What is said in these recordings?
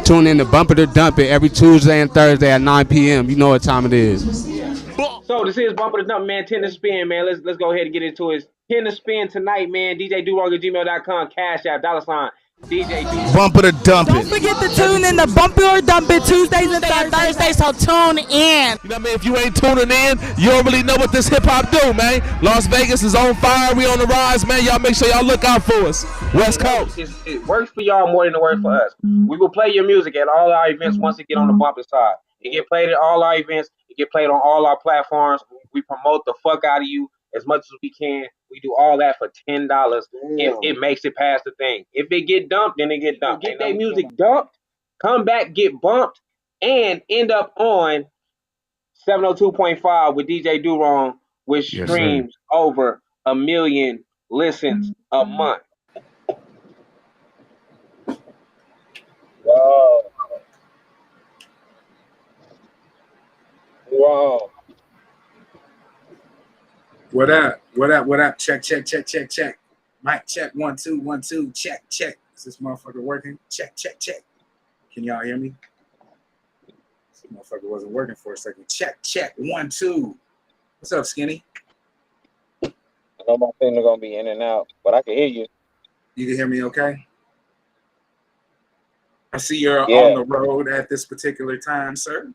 Tune in to Bumper to Dump It every Tuesday and Thursday at 9 p.m. You know what time it is. So this is Bumper the Dump, man. 10 to spin, man. Let's go ahead and get into it. 10 to spin tonight, man. DJ DoWrong at gmail.com. Cash out, $ DJ DoWrong. Bumper to Dump It. Don't forget to tune in to Bumper or Dump It Tuesdays and Thursdays, so tune in. You know what I mean? If you ain't tuning in, you don't really know what this hip hop do, man. Las Vegas is on fire. We on the rise, man. Y'all make sure y'all look out for us. West Coast. It works for y'all more than it works for us. We will play your music at all our events once it get on the bumper side. It get played at all our events. It get played on all our platforms. We promote the fuck out of you as much as we can. We do all that for $10 if it makes it past the thing. If it get dumped, then it get dumped. Get that music dumped, come back, get bumped, and end up on 702.5 with DJ DoWrong, which streams over 1 million listens a month. Whoa. Whoa. What up? What up? What up? Check, check, check, check, check. Mic check. 1 2 1 2. Check, check. Is this motherfucker working? Check, check, check. Can y'all hear me? This motherfucker wasn't working for a second. Check, check. 1 2. What's up, Skinny? I know my signal gonna be in and out, but I can hear you. You can hear me okay? I see you're on the road at this particular time, sir.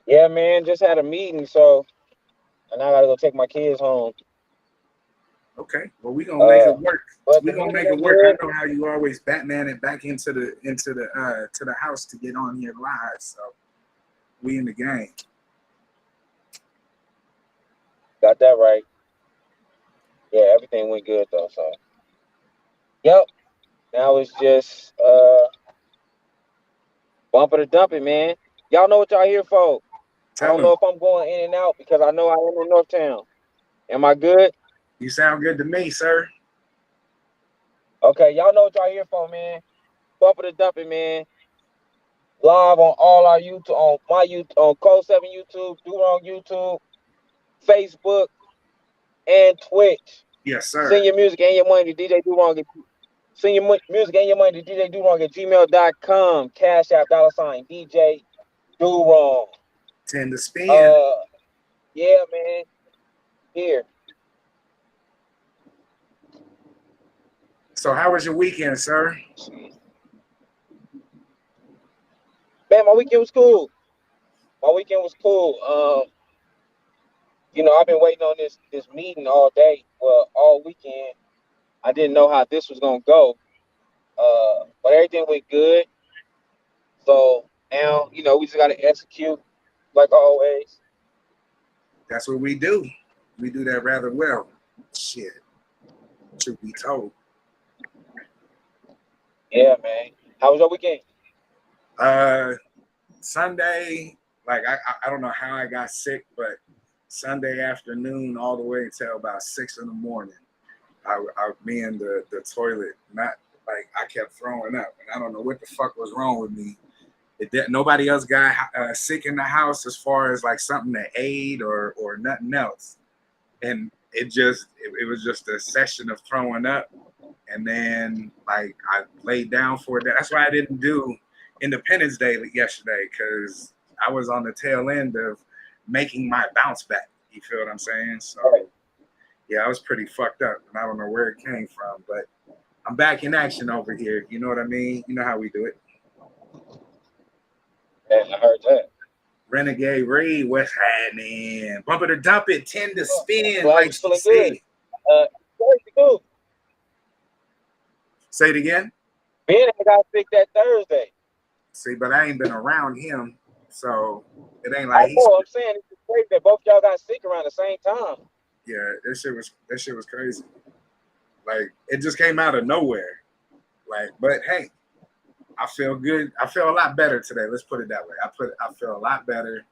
Yeah, man. Just had a meeting, so and I gotta go take my kids home. Okay, well we gonna make it work. We gonna make it work. I know how you always Batman it back into the house to get on here live. So we in the game. Got that right. Yeah, everything went good though. So, yep. Now it's just bumper to dump it, man. Y'all know what y'all here for. I don't know if I'm going in and out because I know I am in Northtown. Am I good? You sound good to me, sir. Okay, y'all know what y'all here for, man. Bumper to dump it, man. Live on all our YouTube, on my YouTube, on Code 7 YouTube, DoWrong YouTube, Facebook, and Twitch. Yes, sir. Send your music and your money to DJ DoWrong. Send your music and your money to DJ DoWrong at gmail.com. Cash out $ DJ DoWrong. 10 to spin. Yeah, man. Here. So how was your weekend, sir? Man, my weekend was cool. My weekend was cool. You know, I've been waiting on this meeting all day. Well, all weekend. I didn't know how this was gonna go. But everything went good. So now, you know, we just gotta execute like always. That's what we do. We do that rather well. Shit. Truth be told. Yeah, man. How was your weekend? Sunday, like I don't know how I got sick, but Sunday afternoon all the way until about 6 in the morning, I me in the toilet, not like I kept throwing up, and I don't know what the fuck was wrong with me. Nobody else got sick in the house as far as like something to aid or nothing else, and it was just a session of throwing up, and then like I laid down for that. That's why I didn't do Independence Day yesterday, because I was on the tail end of making my bounce back. You feel what I'm saying? So yeah, I was pretty fucked up, and I don't know where it came from, but I'm back in action over here. You know what I mean? You know how we do it. Yeah, I heard that. Renegade Reed, what's happening? Bumper to dump it, 10 to spin. Well, like feeling good. Good. Say it again. Ben got sick that Thursday. See, but I ain't been around him, so it ain't like I'm saying it's crazy that both y'all got sick around the same time. Yeah, that shit was crazy. Like it just came out of nowhere. Like, but hey, I feel good. I feel a lot better today. Let's put it that way. I feel a lot better.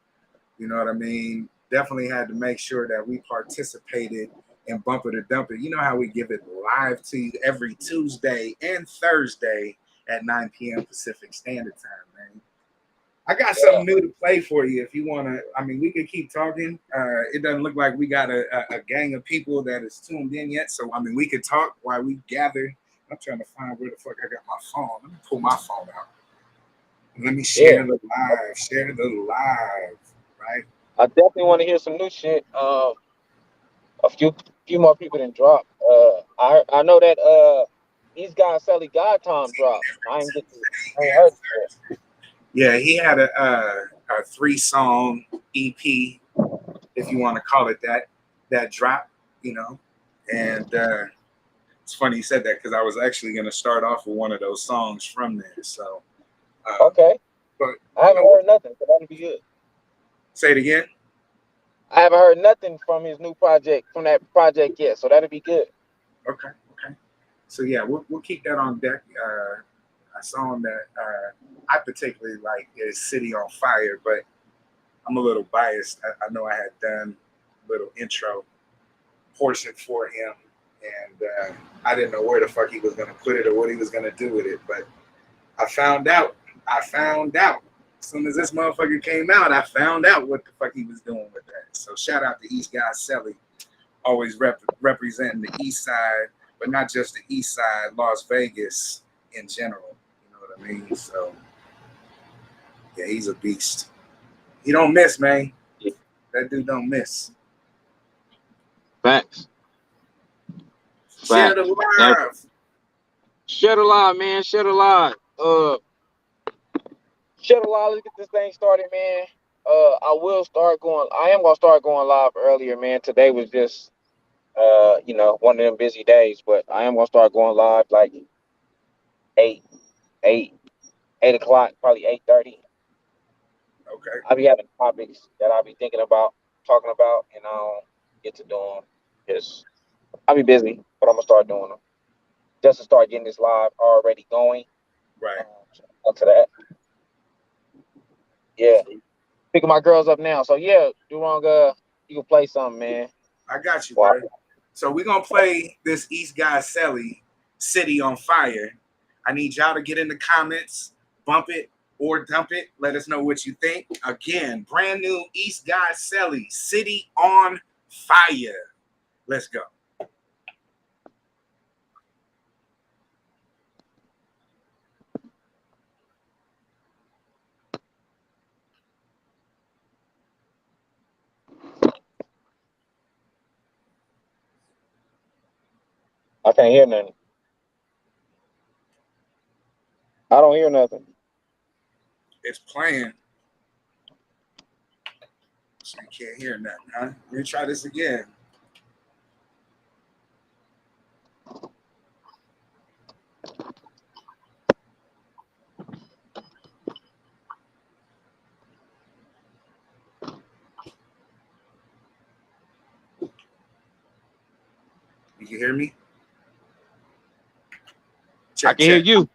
You know what I mean? Definitely had to make sure that we participated in Bumper to Dump It. You know how we give it live to you every Tuesday and Thursday at 9 p.m. Pacific Standard Time, man. I got something new to play for you if you want to. I mean, we could keep talking. It doesn't look like we got a gang of people that is tuned in yet. So, I mean, we could talk while we gather I'm trying to find where the fuck I got my phone. Let me pull my phone out. Let me share the live. Share the live, right? I definitely want to hear some new shit. A few more people didn't drop. I know that these guys Sally God Tom dropped. I ain't heard it. Yeah, he had a 3-song EP, if you want to call it that dropped, you know. And it's funny you said that because I was actually going to start off with one of those songs from there. So okay, but I haven't heard nothing, so that'll be good. Say it again. I haven't heard nothing from his new project, from that project yet, so that'll be good. Okay. So yeah, we'll keep that on deck. A song that I particularly like is "City on Fire," but I'm a little biased. I know I had done a little intro portion for him, and I didn't know where the fuck he was gonna put it or what he was gonna do with it, but I found out. As soon as this motherfucker came out, I found out what the fuck he was doing with that. So shout out to East Guy Selly, always representing the East Side, but not just the East Side, Las Vegas in general. You know what I mean? So yeah, he's a beast. He don't miss, man. That dude don't miss. Facts. Share the live. Share the live, man. Share the live. Share the live. Let's get this thing started, man. I am gonna start going live earlier, man. Today was just one of them busy days, but I am gonna start going live like 8 o'clock, probably 8:30. Okay. I'll be having topics that I'll be thinking about, talking about, and I don't get to do them. Just I'll be busy, but I'm gonna start doing them. Just to start getting this live already going. Right. Onto that. Yeah. Picking my girls up now. So yeah, DoWrong, you can play something, man. I got you, bro. So we're gonna play this East Guy Selly, City on Fire. I need y'all to get in the comments, bump it or dump it. Let us know what you think. Again, brand new East Guy Selly, City on Fire. Let's go. I can't hear nothing. I don't hear nothing. It's playing. So you can't hear nothing, huh? Let me try this again. You can hear me? Check, I can hear you.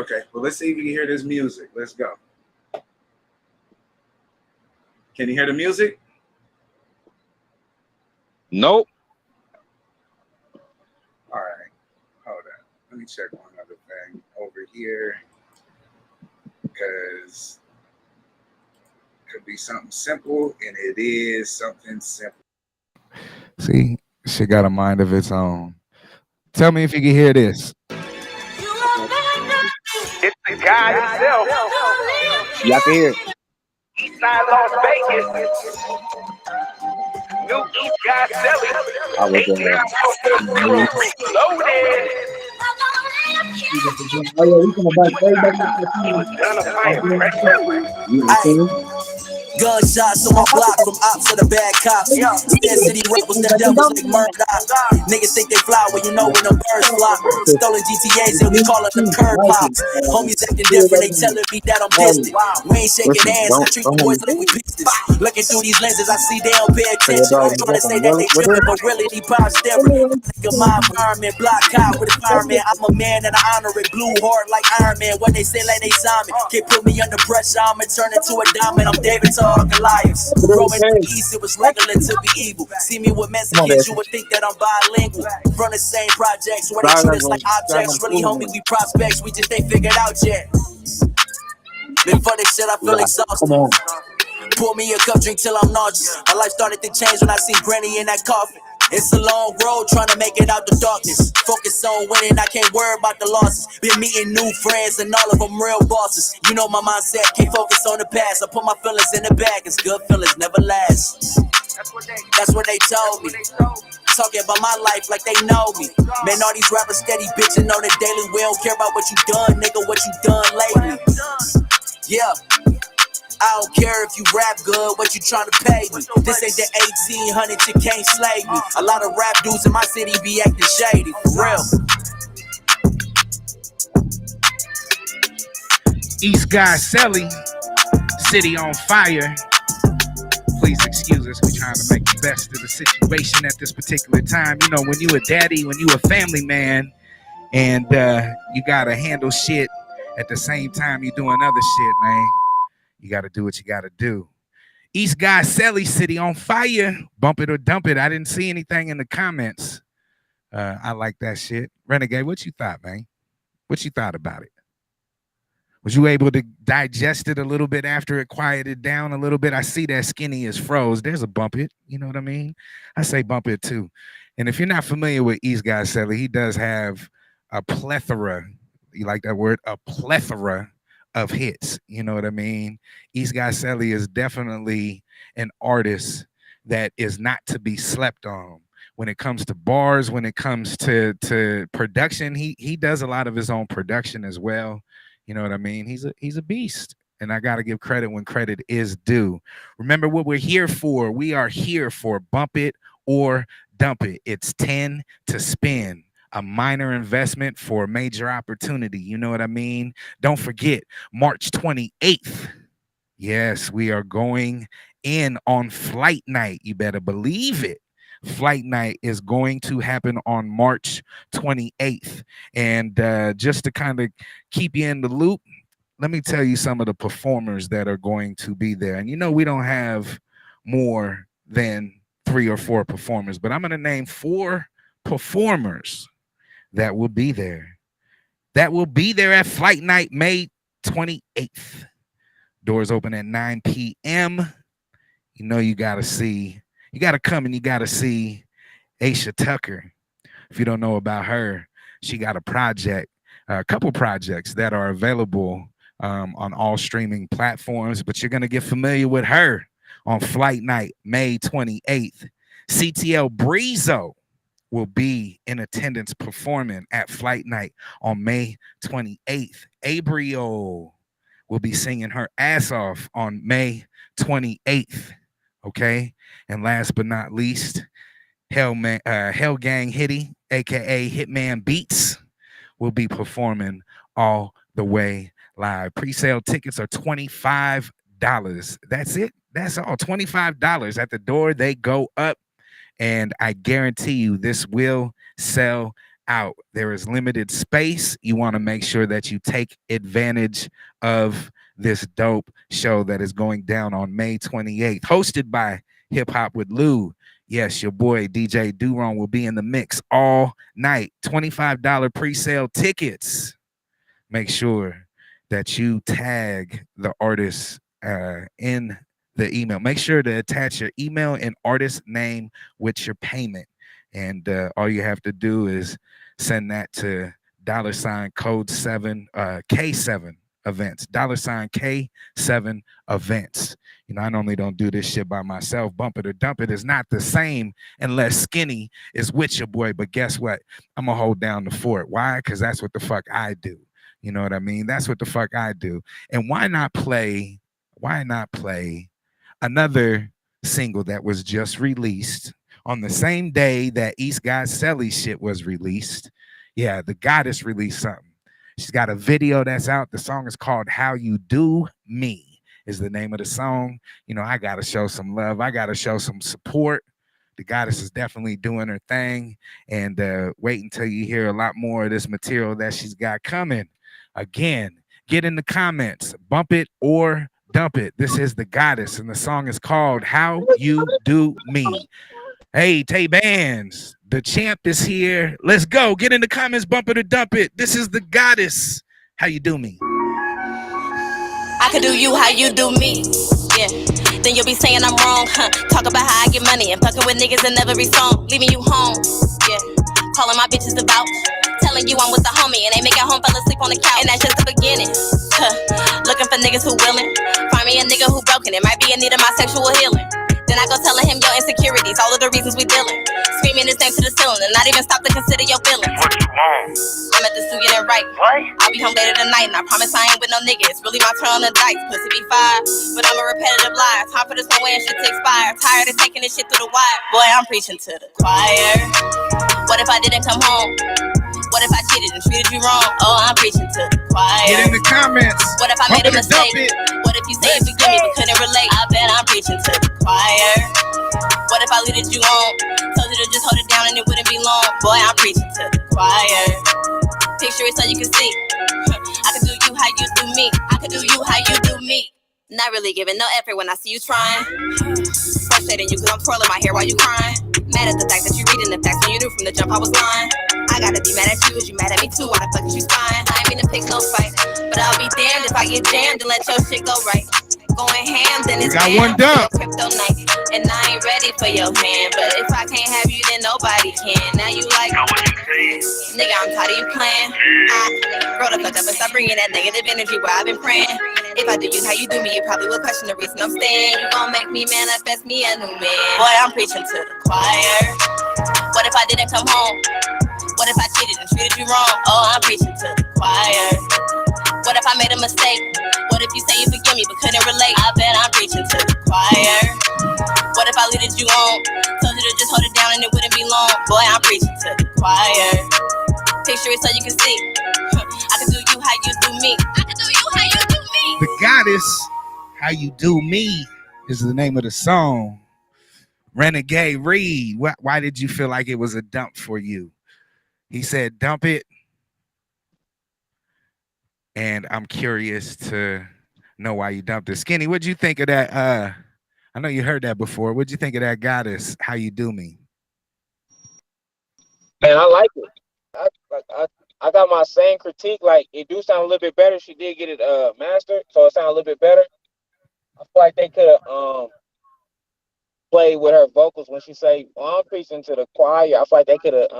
Okay, well, let's see if you can hear this music. Let's go. Can you hear the music? Nope. All right, hold on. Let me check one other thing over here, because it could be something simple, and it is something simple. See, shit got a mind of its own. Tell me if you can hear this. It's the guy himself. Yeah, I can hear it. Eastside Las Vegas. New East Guy Selly. I was Gunshots on my block from ops to the bad cops. Stand city rebels, them devils like murder. Niggas think they fly when you know when them birds fly. Stolen GTAs and we call it them curb pops. Homies acting different, they telling me that I'm distant. We ain't shaking hands, I treat the boys like we business. Looking through these lenses, I see they don't pay attention. I'm trying to say that they tripping, but really they pops different. Think of my environment, block out with a fireman. I'm a man and I honor it. Blue heart like Iron Man. What they say like they saw me. Can't put me under pressure, I'ma turn into a diamond. I'm David to Goliaths. Growing in the East, it was regular to be evil. See me with Mexicans, you would think that I'm bilingual. From the same projects where they treat us like objects. Really, homie, we prospects, we just ain't figured out yet. Before this shit, I feel exhausted. Pour me a cup, drink till I'm nauseous. My life started to change when I see Granny in that coffin. It's a long road trying to make it out the darkness. Focus on winning, I can't worry about the losses. Been meeting new friends and all of them real bosses. You know my mindset, can't focus on the past. I put my feelings in the bag, cause good feelings never last. That's what they told me. Talking about my life like they know me. Man, all these rappers steady bitching on the daily. We don't care about what you done, nigga, what you done lately. Yeah, I don't care if you rap good, what you trying to pay me. This ain't the 1800, you can't slay me. A lot of rap dudes in my city be acting shady, for real. East Guy Selly, city on fire. Please excuse us, we're trying to make the best of the situation at this particular time. You know, when you a daddy, when you a family man, and you gotta handle shit at the same time you doing other shit, man. You gotta do what you gotta do. East Guy Selly, city on fire. Bump it or dump it. I didn't see anything in the comments. I like that shit. Renegade, what you thought, man? What you thought about it? Was you able to digest it a little bit after it quieted down a little bit? I see that Skinny is froze. There's a bump it. You know what I mean? I say bump it too. And if you're not familiar with East Guy Selly, he does have a plethora. You like that word? A plethora of hits. You know what I mean? East Guy Selly is definitely an artist that is not to be slept on. When it comes to bars, when it comes to production, he does a lot of his own production as well. You know what I mean? He's a beast. And I got to give credit when credit is due. Remember what we're here for. We are here for Bump It or Dump It. It's 10 to spin. A minor investment for a major opportunity. You know what I mean? Don't forget, March 28th. Yes, we are going in on Flight Night. You better believe it. Flight Night is going to happen on March 28th. And just to kind of keep you in the loop, let me tell you some of the performers that are going to be there. And you know, we don't have more than 3 or 4 performers, but I'm going to name 4 performers that will be there. That will be there at Flight Night, May 28th. Doors open at 9 p.m. You know, you got to come and you got to see Aisha Tucker. If you don't know about her, she got a couple projects that are available on all streaming platforms, but you're going to get familiar with her on Flight Night, May 28th. CTL Breezo will be in attendance performing at Flight Night on May 28th. Abrio will be singing her ass off on May 28th. Okay. And last but not least, Hell Gang Hitty, aka Hitman Beats, will be performing all the way live. Pre-sale tickets are $25. That's it. That's all. $25 at the door. They go up. And I guarantee you this will sell out. There is limited space. You want to make sure that you take advantage of this dope show that is going down on May 28th, hosted by Hip Hop with Lou. Yes, your boy DJ DoWrong will be in the mix all night. $25 pre-sale tickets. Make sure that you tag the artist in the email. Make sure to attach your email and artist name with your payment. And all you have to do is send that to $code7 K7 events. $K7 events. You know, I normally don't do this shit by myself. Bump it or dump it is not the same unless Skinny is with your boy. But guess what? I'm gonna hold down the fort. Why? Because that's what the fuck I do. You know what I mean? That's what the fuck I do. And why not play another single that was just released on the same day that East Guy Selly shit was released? Yeah, the Goddess released something. She's got a video that's out. The song is called How You Do Me is the name of the song. You know, I got to show some love. I got to show some support. The Goddess is definitely doing her thing. And wait until you hear a lot more of this material that she's got coming. Again, get in the comments. Bump it or dump it. This is the Goddess, and the song is called How You Do Me. Hey, Tay Bands, the champ is here. Let's go. Get in the comments, bump it or dump it. This is the Goddess. How you do me? I could do you how you do me. Yeah. Then you'll be saying I'm wrong, huh? Talk about how I get money and fucking with niggas in every song, leaving you home. Yeah. Calling my bitches to vouch, telling you I'm with the homie and they making home fell asleep on the couch. And that's just the beginning. Huh. Looking for niggas who willing. Find me a nigga who broken, it might be in need of my sexual healing. Then I go telling him your insecurities, all of the reasons we dealing. Screaming his name to the ceiling and not even stop to consider your feelings. What you want? I'm at the studio getting right. What? I'll be home later tonight and I promise I ain't with no nigga. It's really my turn on the dice. Pussy be fire, but I'm a repetitive liar. Time for this one way and shit to expire. Tired of taking this shit through the wire. Boy, I'm preaching to the choir. What if I didn't come home? What if I cheated and treated you wrong? Oh, I'm preaching to the choir. Get in the comments. What if I made a mistake? What if you say you forgive me but couldn't relate? I bet I'm preaching to the choir. What if I leaded you on? Told you to just hold it down and it wouldn't be long. Boy, I'm preaching to the choir. Picture it so you can see. I can do you how you do me. I can do you how you do me. Not really giving no effort when I see you trying. Frustrating you cause I'm twirling my hair while you crying. Mad at the fact that you reading the facts when you knew from the jump I was lying. I gotta be mad at you, is you mad at me too? Why the fuck is you spying? I ain't mean to pick no fight, but I'll be damned if I get jammed and let your shit go right. Going ham, then it's got one done. Crypto night, and I ain't ready for your hand. But if I can't have you, then nobody can. Now you like, nigga, I'm tired of you playing. Grow the fuck up and stop bringing that negative energy where I've been praying. If I do you how you do me, you probably will question the reason I'm staying. You gon' make me manifest me a new man. Boy, I'm preaching to the choir. What if I didn't come home? What if I cheated and treated you wrong? Oh, I'm preaching to the choir. What if I made a mistake? What if you say you forgive me but couldn't relate? I bet I'm preaching to the choir. What if I leaded you on? Told you to just hold it down and it wouldn't be long. Boy, I'm preaching to the choir. Picture it so you can see. I can do you how you do me. I can do you how you do me. The Goddess, How You Do Me is the name of the song. Renegade Reed, why did you feel like it was a dump for you? He said, dump it. And I'm curious to know why you dumped it. Skinny, what'd you think of that? I know you heard that before. What'd you think of that Goddess, How You Do Me? Man, I like it. I got my same critique. Like, it do sound a little bit better. She did get it mastered, so it sound a little bit better. I feel like they could have played with her vocals when she say, well, I'm preaching to the choir. I feel like they could have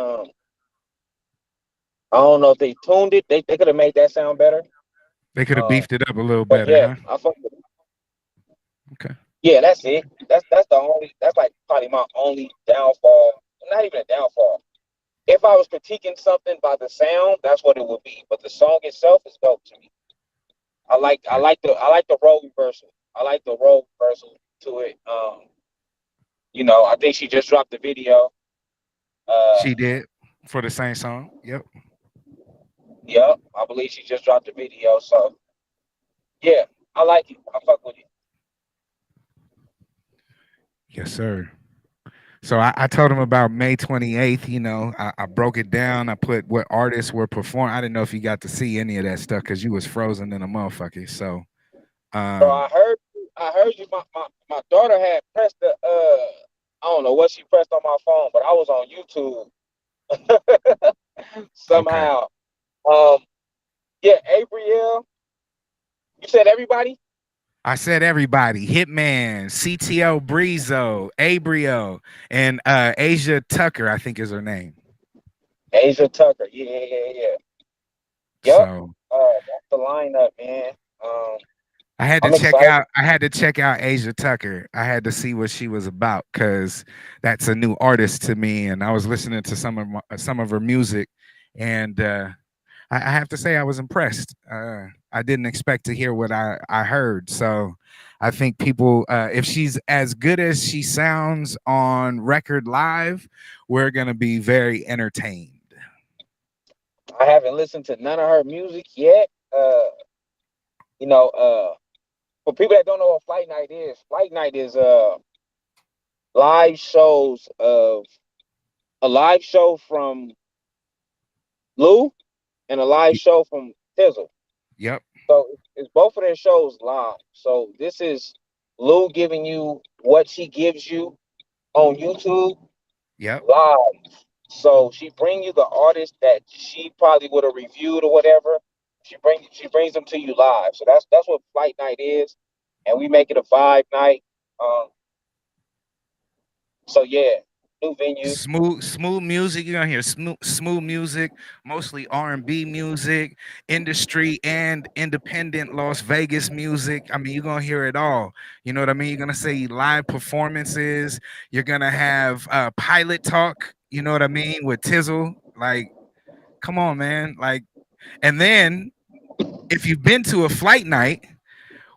I don't know if they tuned it. They could have made that sound better. They could have beefed it up a little better, yeah, huh? I fuck with it. Okay. Yeah, that's it. That's like probably my only downfall. Not even a downfall. If I was critiquing something by the sound, that's what it would be. But the song itself is dope to me. I like the role reversal. I like the role reversal to it. You know, I think she just dropped the video. She did for the same song. Yep. Yep, I believe she just dropped the video. So yeah, I like it. I fuck with it. Yes, sir. So I told him about May 28th. You know, I broke it down. I put what artists were performing. I didn't know if you got to see any of that stuff because you was frozen in a motherfucker. So, Bro, I heard you. My daughter had pressed the I don't know what she pressed on my phone, but I was on YouTube somehow. Okay. Yeah, Abriel. You said everybody? I said everybody. Hitman, CTO Breezo, Abriel, and Asia Tucker, I think is her name. Asia Tucker. Yeah. Yep. So, that's the lineup, man. I had to check out Asia Tucker. I had to see what she was about because that's a new artist to me, and I was listening to some of her music, and I have to say I was impressed. I didn't expect to hear what I heard, so I think people, if she's as good as she sounds on record live, we're gonna be very entertained. I haven't listened to none of her music yet. You know, for people that don't know what Flight Night is live shows of a live show from Lou and a live show from Tizzle. Yep. So it's both of their shows live. So this is Lou giving you what she gives you on YouTube. Yep. Live. So she bring you the artist that she probably would have reviewed or whatever, she brings them to you live. So that's what Flight Night is, and we make it a vibe night. So yeah, new venue. Smooth music. You're gonna hear smooth music, mostly R&B music, industry and independent Las Vegas music. I mean, you're gonna hear it all. You know what I mean? You're gonna see live performances. You're gonna have pilot talk. You know what I mean, with Tizzle. Like, come on, man. Like, and then if you've been to a Flight Night,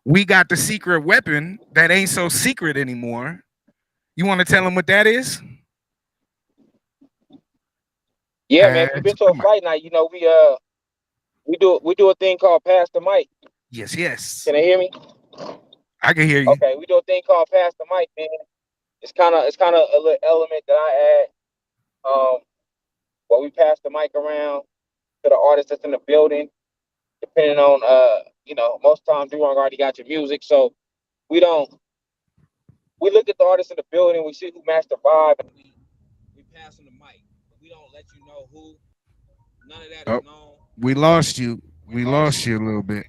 we got the secret weapon that ain't so secret anymore. You want to tell them what that is? Yeah, man. If you've been to a Flight Night, you know we do a thing called Pass the Mic. Yes. Can they hear me? I can hear you. Okay, we do a thing called Pass the Mic, man. It's kind of a little element that I add. Where we pass the mic around to the artist that's in the building, depending on most times DoWrong already got your music, so we look at the artist in the building, we see who matched the vibe, and we pass them the mic. But we don't let you know who. None of that is known. We lost you. We lost you a little bit.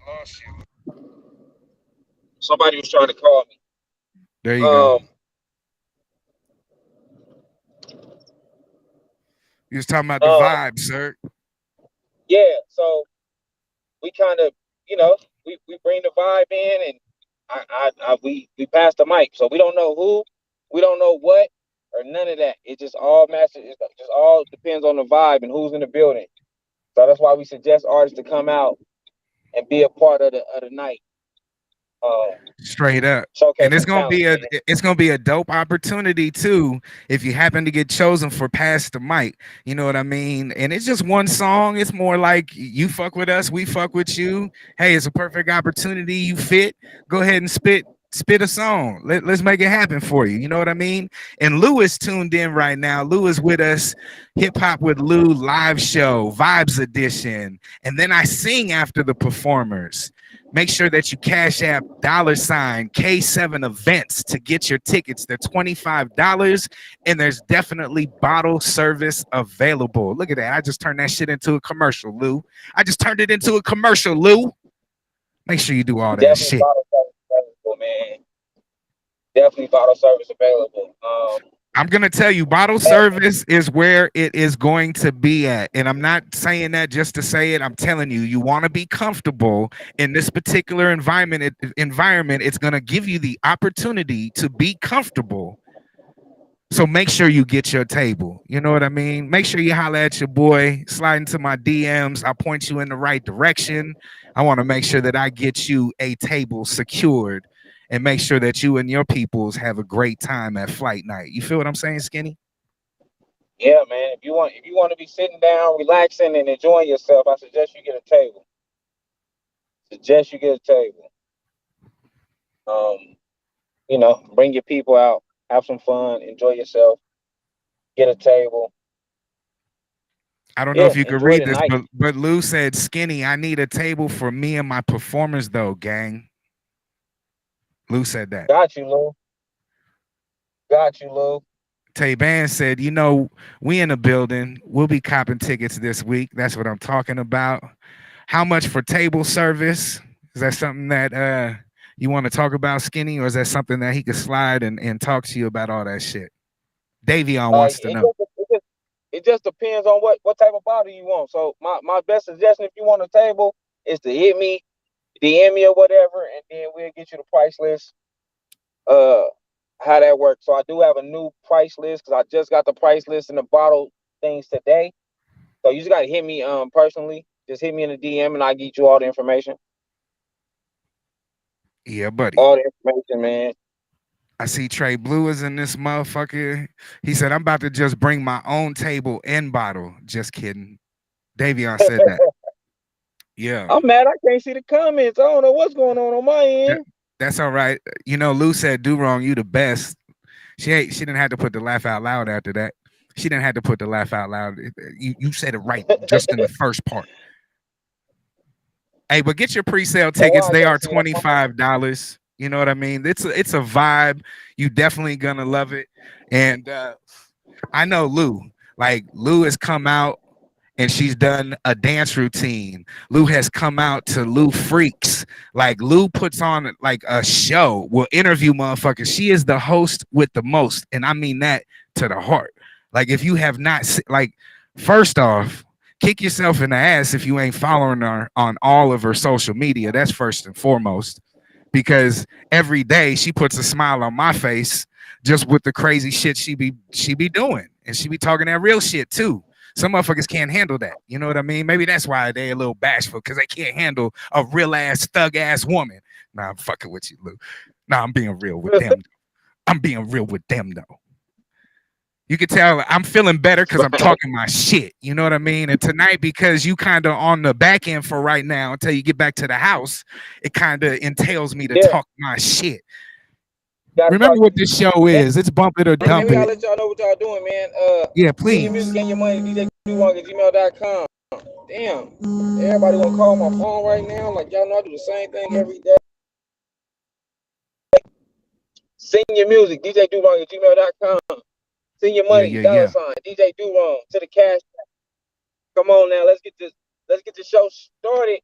Somebody was trying to call me. There you go. You was talking about the vibe, sir. Yeah, so we kind of, we bring the vibe in, and we pass the mic. So we don't know who, we don't know what, or none of that. It just all matches. It just all depends on the vibe and who's in the building. So that's why we suggest artists to come out and be a part of the night. Straight up. And it's gonna be a dope opportunity too if you happen to get chosen for Pass the Mic. You know what I mean? And it's just one song. It's more like you fuck with us, we fuck with you. Hey, it's a perfect opportunity. You fit. Go ahead and spit a song. Let's make it happen for you. You know what I mean? And Lou is tuned in right now. Lou is with us. Hip Hop with Lou live show, Vibes Edition. And then I sing after the performers. Make sure that you cash app $K7 events to get your tickets. They're $25, and there's definitely bottle service available. Look at that. I just turned that shit into a commercial, Lou. I just turned it into a commercial, Lou. Make sure you do all that Definitely shit. Bottle service available, man. Definitely bottle service available. I'm going to tell you, bottle service is where it is going to be at. And I'm not saying that just to say it. I'm telling you, you want to be comfortable in this particular environment. It's going to give you the opportunity to be comfortable. So make sure you get your table. You know what I mean? Make sure you holler at your boy, slide into my DMs. I'll point you in the right direction. I want to make sure that I get you a table secured and make sure that you and your peoples have a great time at Flight Night. You feel what I'm saying, Skinny? Yeah, man. If you want to be sitting down, relaxing, and enjoying yourself, I suggest you get a table. Bring your people out, have some fun, enjoy yourself, get a table. I don't know if you could read this, but Lou said, Skinny, I need a table for me and my performers, though, gang. Lou said that. Got you, Lou. Tay-Ban said, we in the building. We'll be copping tickets this week. That's what I'm talking about. How much for table service? Is that something that you want to talk about, Skinny, or is that something that he could slide and talk to you about all that shit? Davion wants to know. It just depends on what type of bottle you want. So my best suggestion, if you want a table, is to hit me, DM me or whatever, and then we'll get you the price list. How that works. So I do have a new price list because I just got the price list and the bottle things today. So you just gotta hit me personally. Just hit me in the DM and I'll get you all the information. Yeah, buddy. All the information, man. I see Trey Blue is in this motherfucker. He said, I'm about to just bring my own table and bottle. Just kidding. Davion said that. Yeah. I'm mad. I can't see the comments. I don't know what's going on my end. That's all right. Lou said, DoWrong, you the best. She didn't have to put the laugh out loud after that. She didn't have to put the laugh out loud. You said it right just in the first part. Hey, but get your pre-sale tickets. They are $25. You know what I mean? It's a vibe. You definitely gonna love it. And I know Lou. Like, Lou has come out and she's done a dance routine. Lou has come out to Lou Freaks. Like Lou puts on like a show, will interview motherfuckers. She is the host with the most, and I mean that to the heart. Like if you have not, like, first off, kick yourself in the ass if you ain't following her on all of her social media. That's first and foremost, because every day she puts a smile on my face just with the crazy shit she be doing, and she be talking that real shit too. Some motherfuckers can't handle that. You know what I mean? Maybe that's why they a little bashful, because they can't handle a real ass thug ass woman. Nah, I'm fucking with you, Lou. Nah, I'm being real with them. I'm being real with them though. You can tell I'm feeling better because I'm talking my shit. You know what I mean? And tonight, because you kind of on the back end for right now until you get back to the house, it kind of entails me to talk my shit. Remember what this show is. It's Bump It or Dump Maybe I'll It. let y'all know what y'all doing, man. Yeah, Send please. your music and your money, DJ DoWrong at gmail.com. Damn. Everybody wanna call my phone right now. Like y'all know I do the same thing every day. Send your music, DJ DoWrong at gmail.com. Send your money, $ sign, DJ DoWrong to the cash. Come on now, let's get the show started.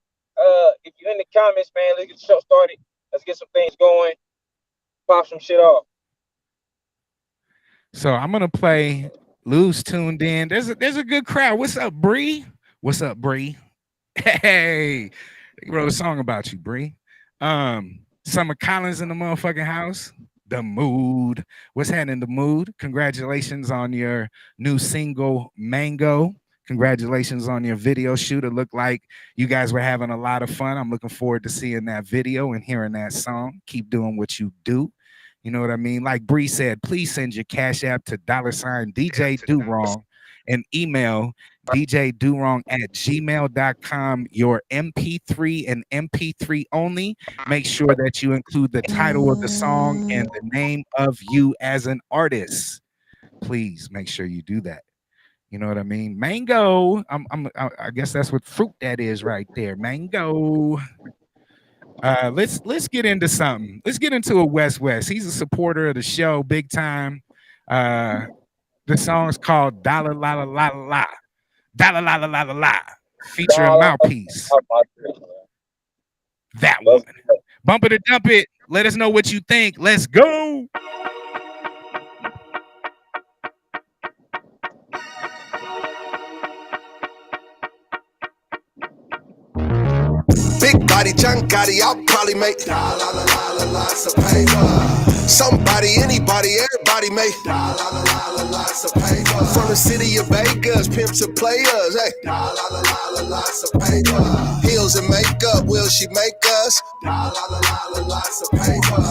If you're in the comments, man, let's get the show started. Let's get some things going. Pop some shit off. So I'm gonna play. Lou's tuned in. There's a good crowd. What's up, Bree? What's up, Bree? Hey, they wrote a song about you, Bree. Summer Collins in the motherfucking house. The Mood. What's happening, The Mood? Congratulations on your new single, Mango. Congratulations on your video shoot. It looked like you guys were having a lot of fun. I'm looking forward to seeing that video and hearing that song. Keep doing what you do. You know what I mean? Like Bree said, please send your Cash App to $ DJ DoWrong and email djdowrong@gmail.com your MP3 and MP3 only. Make sure that you include the title of the song and the name of you as an artist. Please make sure you do that. You know what I mean? Mango. I guess that's what fruit that is right there. Mango. Let's get into something. Let's get into a West. He's a supporter of the show, big time. The song's called Dollar La La La La. Dollar La La La La La. Featuring Mouthpiece. That one. Bump it or dump it. Let us know what you think. Let's go. Big body, junk body, I'll probably make lots of paper. Somebody, anybody, everybody make lots of paper. From the city of Vegas, pimps and players, hey, lots of paper. Heels and makeup, will she make us? Lots of paper.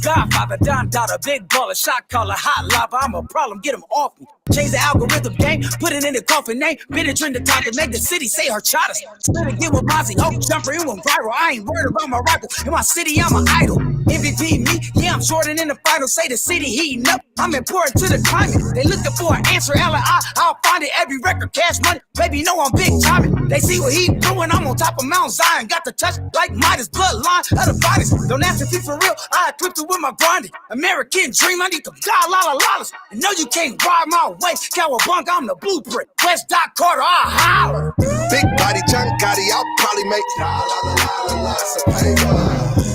Godfather, Don Dada, big baller, shot caller, hot lava. I'm a problem, get him off me. Change the algorithm game, put it in the coffin name. Been a trend to top to make the city say her chatters. Split again with Mozzie, hope jumper, it went viral. I ain't worried about my rival. In my city, I'm an idol. MVP me, yeah, I'm shorting in the final. Say the city heating up, I'm important to the climate. They looking for an answer, I'll find it. Every record, cash money, baby, know I'm big timing. They see what he doing, I'm on top of Mount Zion. Got the touch like Midas, bloodline of the finest. Don't ask if you for real, I equipped it with my grinding. American dream, I need them $. I know you can't ride my way. Cowabunga, I'm the blueprint. West Doc Carter, I holler. Big body, junk body, I'll probably make lots of paper.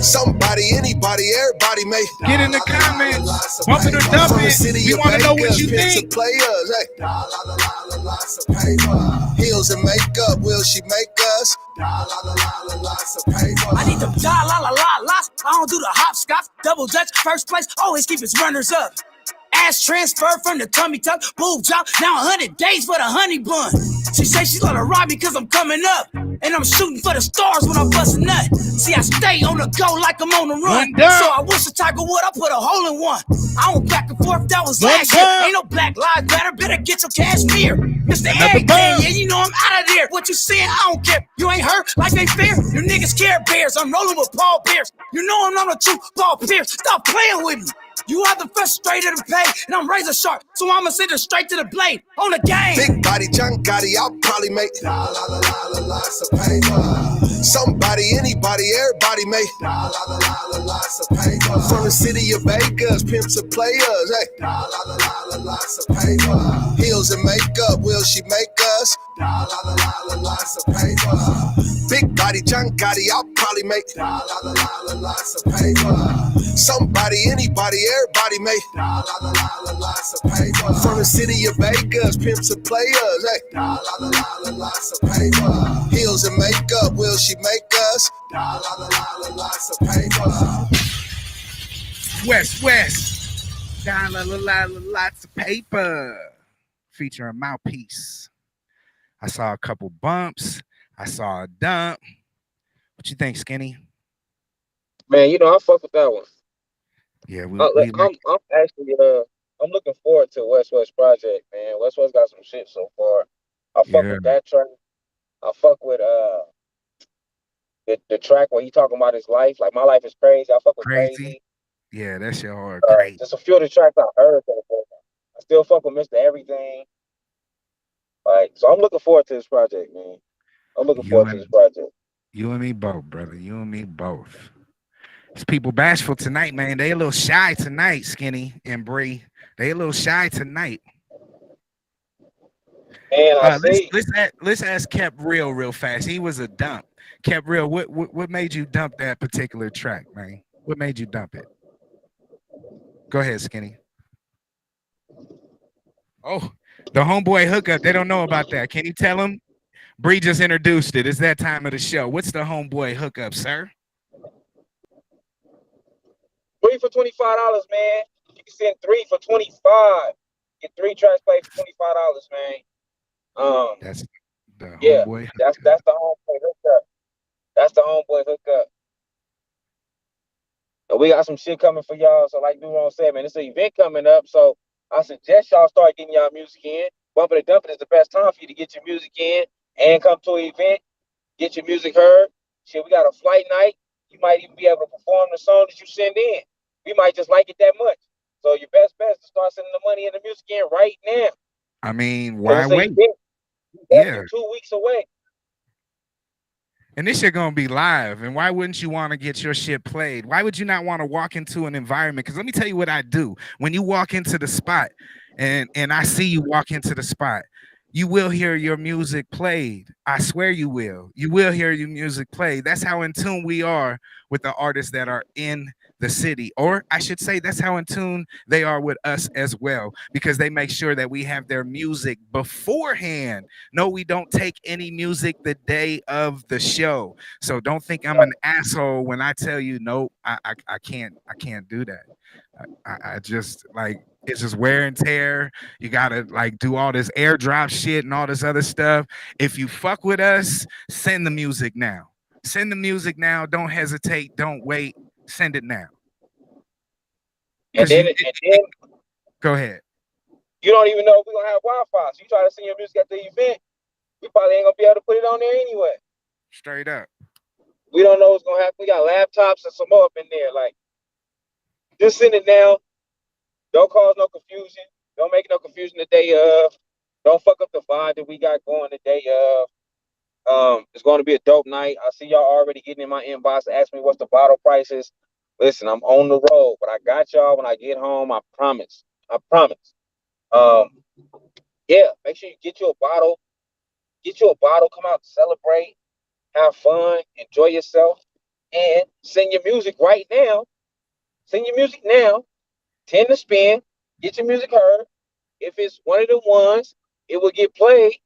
Somebody, anybody, everybody make. Get in the comments. Bump it or dump it. We want to know what you think. Players, hey, lots of paper. Heels and makeup, will she make us? Lots of paper. I need them $. I don't do the hopscotch, double dutch, first place, always keep his runners up. Ass transfer from the tummy tuck, boob job, now 100 days for the honey bun. She say she's gonna rob me cause I'm coming up, and I'm shooting for the stars when I'm busting nut. See, I stay on the go like I'm on the run, so I wish a Tiger Wood, I put a hole in one. I went back and forth, that was last year. Ain't no Black Lives Matter, better get your cashmere. Mr. Everything, yeah, you know I'm out of there. What you saying, I don't care. You ain't hurt like they fair. You niggas care bears, I'm rolling with Paul Pierce. You know I'm not a true Paul Pierce, stop playing with me. You are the frustrated and paid, and I'm razor sharp, so I'ma send it straight to the blade on the game. Big body, junk body, I'll probably make lots of paper. Somebody, anybody, everybody make lots of paper. From the city of Vegas, pimps and players, hey, lots of paper. Heels and makeup, will she make us? Lots of paper. Big body, John Gotti, I'll probably make lots of paper. Somebody, anybody, everybody make lots of paper. From the city of Bakers, pimps and players, hey. Lots of paper. Heels and makeup, will she make us? Lots of paper. West, lots of paper. Featuring Mouthpiece. I saw a couple bumps. I saw a dump. What you think, Skinny? Man, you know, I fuck with that one. Yeah, I'm actually I'm looking forward to West project, man. West got some shit so far. I fuck with that track. I fuck with the track where he talking about his life. Like, my life is crazy. I fuck with crazy. Yeah, that's your hard great. Just a few of the tracks I heard so far. I still fuck with Mr. Everything. Like, so I'm looking forward to this project, man. I'm looking forward to this project. You and me both, brother. You and me both. These people bashful tonight, man. They a little shy tonight, Skinny and Bree. They a little shy tonight. Man, let's ask Kept real fast. He was a dump. Kept real. What made you dump that particular track, man? What made you dump it? Go ahead, Skinny. Oh, the homeboy hookup. They don't know about that. Can you tell them? Bree just introduced it. It's that time of the show. What's the homeboy hookup, sir? 3 for $25, man. You can send 3 for $25. Get 3 tracks played for $25, man. That's the homeboy. That's the homeboy hookup. That's the homeboy hookup. And we got some shit coming for y'all. So, like DoWrong said, man, it's an event coming up. So I suggest y'all start getting y'all music in. Bumping and Dumping is the best time for you to get your music in and come to an event, get your music heard. Shit, we got a flight night. You might even be able to perform the song that you send in. We might just like it that much. So your best bet is to start sending the money and the music in right now. I mean, why wait? Yeah, 2 weeks away. And this shit gonna be live. And why wouldn't you want to get your shit played? Why would you not want to walk into an environment? Because let me tell you what I do. When you walk into the spot, and I see you walk into the spot, you will hear your music played. I swear you will. You will hear your music played. That's how in tune we are with the artists that are in the city. Or I should say that's how in tune they are with us as well, because they make sure that we have their music beforehand. No, we don't take any music the day of the show. So don't think I'm an asshole when I tell you, no, I can't do that. I just, like, it's just wear and tear. You gotta, like, do all this airdrop shit and all this other stuff. If you fuck with us, send the music now. Send the music now. Don't hesitate. Don't wait. Send it now. And then go ahead. You don't even know if we're gonna have Wi-Fi. So you try to send your music at the event, we probably ain't gonna be able to put it on there anyway. Straight up. We don't know what's gonna happen. We got laptops and some more up in there. Like, just send it now. Don't cause no confusion. Don't make no confusion the day of. Don't fuck up the vibe that we got going the day of. It's going to be a dope night. I see y'all already getting in my inbox to ask me what's the bottle prices. Listen, I'm on the road, but I got y'all when I get home. I promise. Yeah, make sure you get you a bottle. Get you a bottle. Come out to celebrate. Have fun. Enjoy yourself. And send your music right now. Send your music now. 10 to spin. Get your music heard. If it's one of the ones, it will get played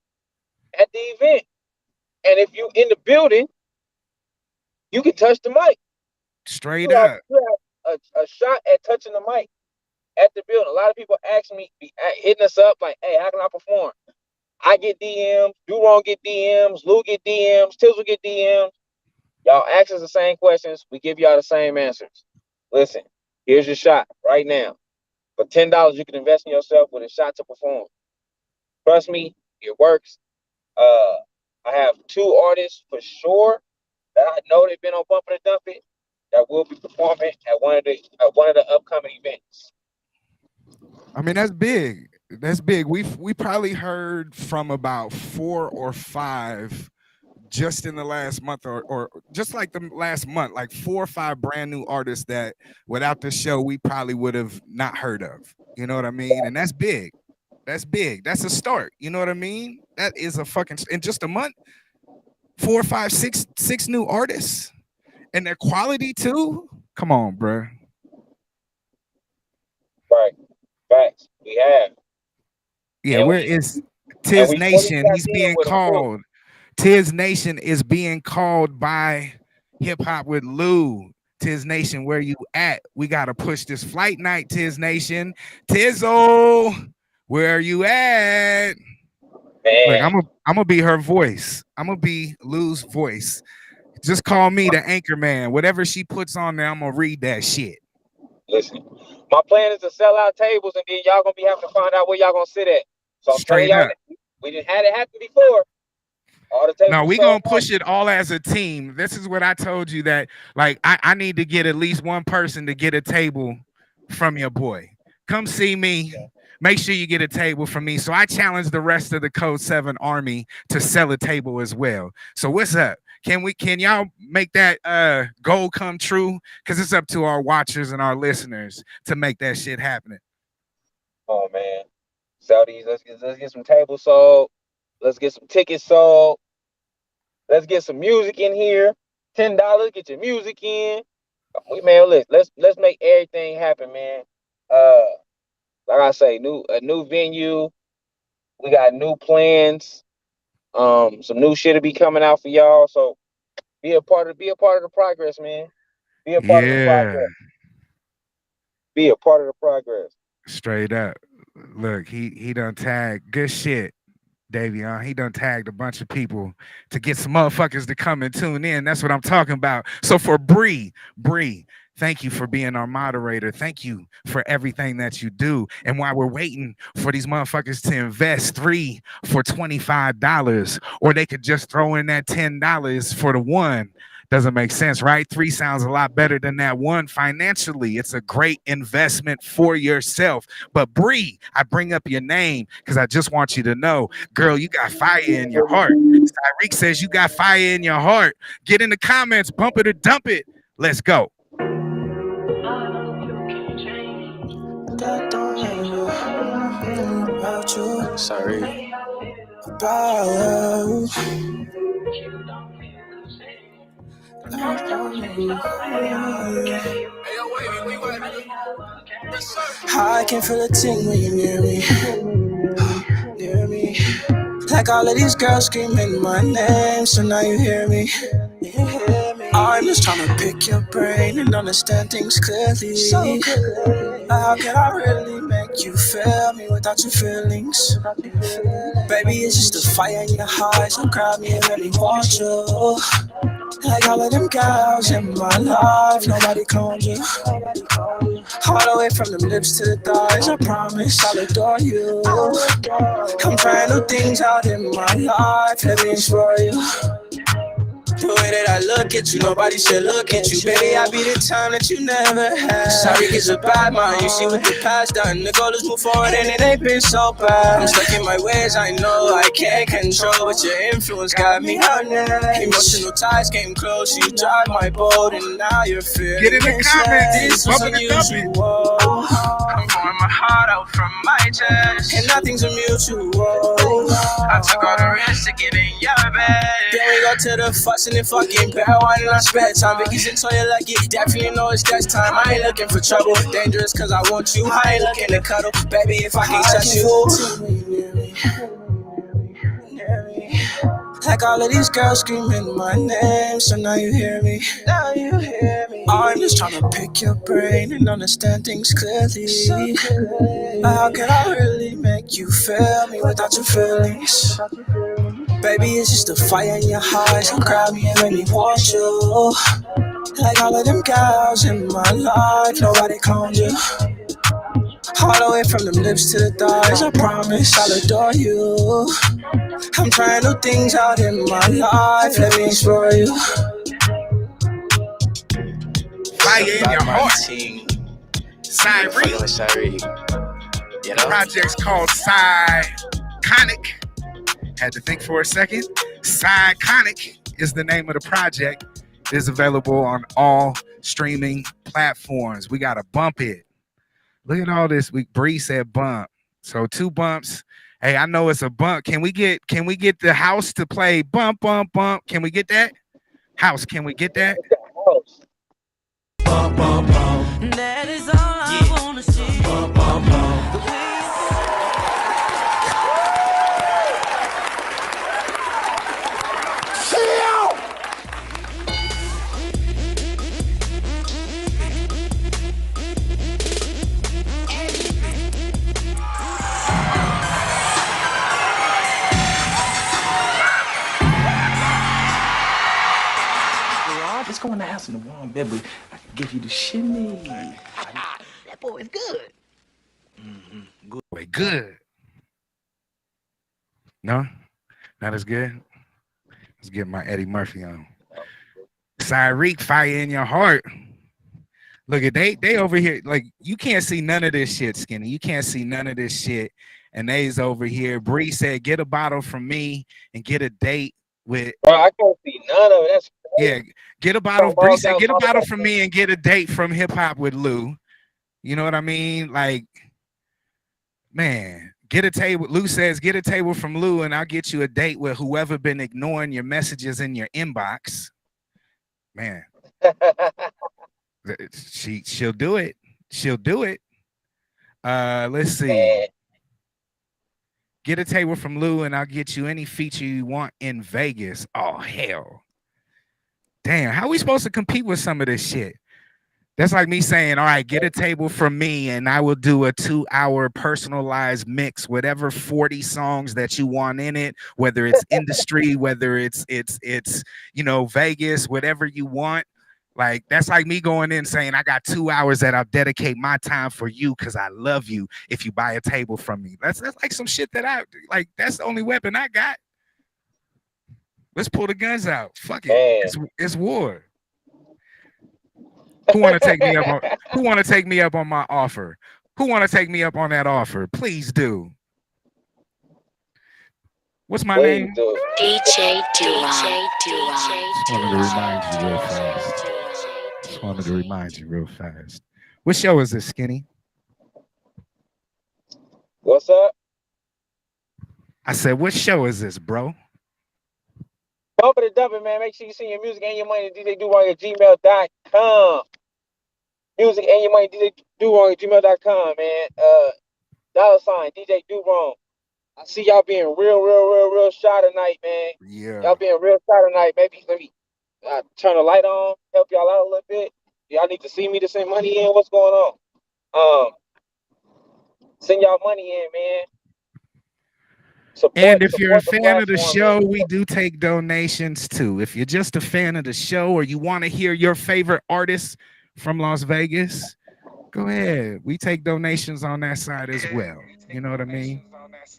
at the event. And if you in the building, you can touch the mic. Straight up. You have a shot at touching the mic at the building. A lot of people ask me, hitting us up like, hey, how can I perform? I get DMs, DoWrong get DMs, Lou get DMs, Tizzle get DMs. Y'all ask us the same questions. We give y'all the same answers. Listen, here's your shot right now. For $10, you can invest in yourself with a shot to perform. Trust me, it works. I have 2 artists for sure that I know they've been on Bumpin' and Dump It that will be performing at one of the upcoming events. I mean, that's big. That's big. We probably heard from about 4 or 5 just in the last month, or just like the last month, like 4 or 5 brand new artists that without the show we probably would have not heard of. You know what I mean? And that's big. That's big. That's a start. You know what I mean? That is a fucking in just a month. 4, 5, 6 new artists, and their quality too. Come on, bro. Right. Facts. We have. Yeah, And where we is and Tiz we fully Nation? tapped He's in being with them too. called. Tiz Nation is being called by Hip Hop with Lou. Tiz Nation, where you at? We gotta push this flight night, Tiz Nation. Tizzo, where are you at? Look, Man, I'm gonna be her voice. I'm gonna be Lou's voice. Just call me the anchor man. Whatever she puts on there, I'm gonna read that shit. listen. My plan is to sell out tables, and then y'all gonna be having to find out where y'all gonna sit at. So I'm telling Straight y'all, up. we didn't have it happen before. All the tables No, we sold gonna out. push it all as a team. This is what I told you that like I need to get at least one person to get a table from your boy. Come see me. Make sure you get a table from me. So I challenge the rest of the Code 7 army to sell a table as well. So what's up? Can y'all make that goal come true? Because it's up to our watchers and our listeners to make that shit happen. Oh man, sell these. Let's get some tables sold. Let's get some tickets sold. Let's get some music in here. $10. Get your music in. Man, let's make everything happen, man. Like I say, a new venue. We got new plans. Some new shit will be coming out for y'all. So be a part of the progress, man. Be a part of the progress. Be a part of the progress. Straight up. Look, he done tagged good shit, Davion. He done tagged a bunch of people to get some motherfuckers to come and tune in. That's what I'm talking about. So for Bree, thank you for being our moderator. Thank you for everything that you do. And while we're waiting for these motherfuckers to invest 3 for $25, or they could just throw in that $10 for the one. Doesn't make sense, right? 3 sounds a lot better than that one financially. It's a great investment for yourself. But Bree, I bring up your name because I just want you to know, girl, you got fire in your heart. Tyreek says you got fire in your heart. Get in the comments, bump it or dump it. Let's go. Sorry. I can feel a ting when you're near me. Near me. Like all of these girls screaming my name, so now you hear me. I'm just trying to pick your brain and understand things clearly. How can I really make you feel me without your feelings? Baby, it's just a fire in your eyes, so grab me and let me want you. Like all of them girls in my life, nobody clones you. All the way from the lips to the thighs, I promise I'll adore you. I'm trying new things out in my life, let me explore you. The way that I look at you, nobody should look at you. Baby, I be the time that you never had. Sorry, it's a bad mind, you see what the past done. The goal is move forward and it ain't been so bad. I'm stuck in my ways, I know I can't control, but your influence got me on that. Emotional ties came close, you drive my boat and now you're feeling. Get in the comments, this was unusual. I'm pouring my heart out from my chest, and nothing's a mutual. I took all the risks to get in your bed. Then we go to the fuss and the fucking bad wine in our spare time. Vacation so you like it, definitely know it's that time. I ain't looking for trouble, dangerous cause I want you. I ain't looking to cuddle, baby, if I can touch you. Like all of these girls screaming my name, so now you hear me. Now you hear me. I'm just trying to pick your brain and understand things clearly. How can I really make you feel me without your feelings? Baby, it's just a fire in your eyes, so grab me and let me want you. Like all of them girls in my life, nobody clones you. All the way from them lips to the thighs, I promise I'll adore you. I'm trying new things out in my life, let me explore you. Fire in your heart. Cyree. The project's called Psyconic. Had to think for a second. Psyconic is the name of the project. It is available on all streaming platforms. We got to bump it. Look at all this. Bree said bump. So 2 bumps Hey, I know it's a bump. Can we get the house to play bump, bump, bump? Can we get that? House, can we get that? Bump, bump, bump. That is all I wanna see. Bump, bump, bump. Let's go in the house in the warm bed, but I can give you the shimmy. That boy is good. Good. Boy, good. No? Not as good? Let's get my Eddie Murphy on. Cyreek, fire in your heart. Look at they over here. Like, you can't see none of this shit, Skinny. You can't see none of this shit. And they's over here. Bree said, get a bottle from me and get a date with. Bro, I can't see none of it. That's yeah. Get a bottle. Bree said, get a bottle from me and get a date from Hip Hop with Lou. You know what I mean? Like, man, get a table. Lou says, get a table from Lou and I'll get you a date with whoever been ignoring your messages in your inbox. Man. She'll do it. She'll do it. Let's see. Get a table from Lou and I'll get you any feature you want in Vegas. Oh, hell. Damn, how are we supposed to compete with some of this shit? That's like me saying, all right, get a table from me and I will do a 2-hour personalized mix, whatever 40 songs that you want in it, whether it's industry, whether it's you know, Vegas, whatever you want. Like, that's like me going in saying, I got 2 hours that I'll dedicate my time for you because I love you if you buy a table from me. That's like some shit that I, like, that's the only weapon I got. Let's pull the guns out. Fuck it. It's war. Who want to take me up on who want to take me up on my offer? Who want to take me up on that offer? Please do. What's my name? DJ DoWrong. Just wanted to remind you real fast. Just wanted to remind you real fast. What show is this, Skinny? What's up? I said, what show is this, bro? Bump it and dump it, man. Make sure you send your music and your money to DJ DoWrong at gmail.com. Music and your money DJ DoWrong at gmail.com, man. $ DJ DoWrong. I see y'all being real shy tonight, man. Yeah. Y'all being real shy tonight. Maybe let me turn the light on, help y'all out a little bit. Y'all need to see me to send money in. What's going on? Send y'all money in, man. And if you're a fan of the show, we do take donations too. If you're just a fan of the show or you want to hear your favorite artists from Las Vegas, go ahead. We take donations on that side as well. You know what I mean? Facts.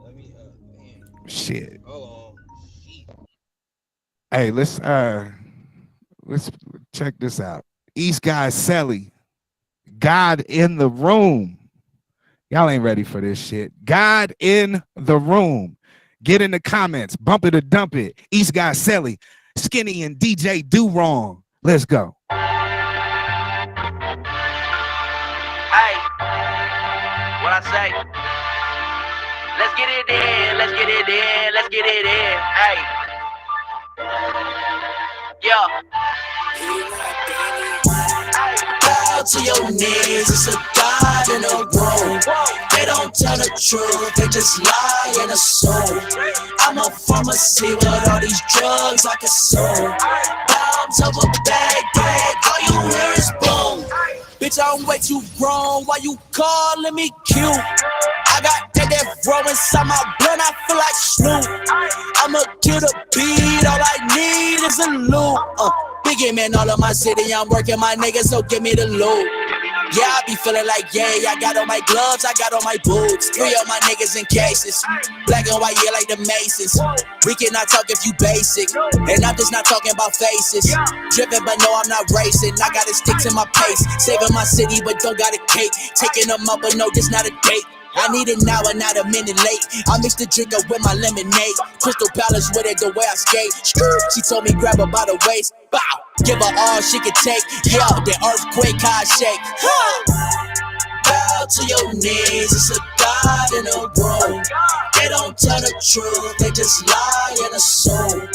Let me shit. Hold on. Hey, let's check this out. East Guy Selly. God in the room. Y'all ain't ready for this shit. God in the room. Get in the comments. Bump it or dump it. East Guy Selly. Skinny and DJ DoWrong. Let's go. Hey, what I say? Let's get it in. Let's get it in. Let's get it in. Hey. Yeah. Bow to your knees, it's a God in a room. They don't tell the truth, they just lie and assume. I'm a pharmacy with all these drugs I consume. Bombs over Baghdad, all you hear is boom. Bitch, I'm way too grown, why you calling me cute? I got that row inside my blood, I feel like Snoop. I'ma kill the beat, all I need is a loop. Biggie man, all of my city, I'm working my niggas, so give me the loot. Yeah, I be feeling like, yeah, I got on my gloves, I got on my boots. 3 of my niggas in cases, black and white, yeah, like the Masons. We cannot talk if you basic, and I'm just not talking about faces. Driven, but no, I'm not racing, I gotta stick to my pace. Saving my city, but don't got a cake. Taking them up, but no, this not a date. I need it now and not a minute late. I mix the drink up with my lemonade. Crystal Palace with it the way I skate. She told me grab her by the waist. Bow, give her all she could take. Yeah, the earthquake, how I shake. Bow to your knees, it's a God in a room. They don't tell the truth, they just lie and assume.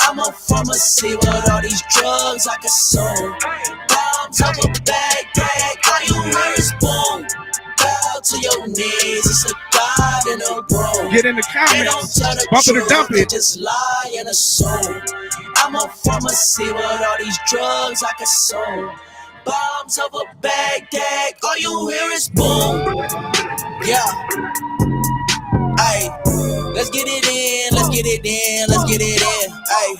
I'm a pharmacy with all these drugs I consume. Bombs up a bag, all you hear is boom. Bow to your knees, it's a God in a room. Get in the comments. Bump it or dump it. Just lie and assume. I'm a pharmacy with all these drugs I consume. Bombs of a Baghdad, all you hear is boom. Yeah. Ay, let's get it in, let's get it in, let's get it in. Ay,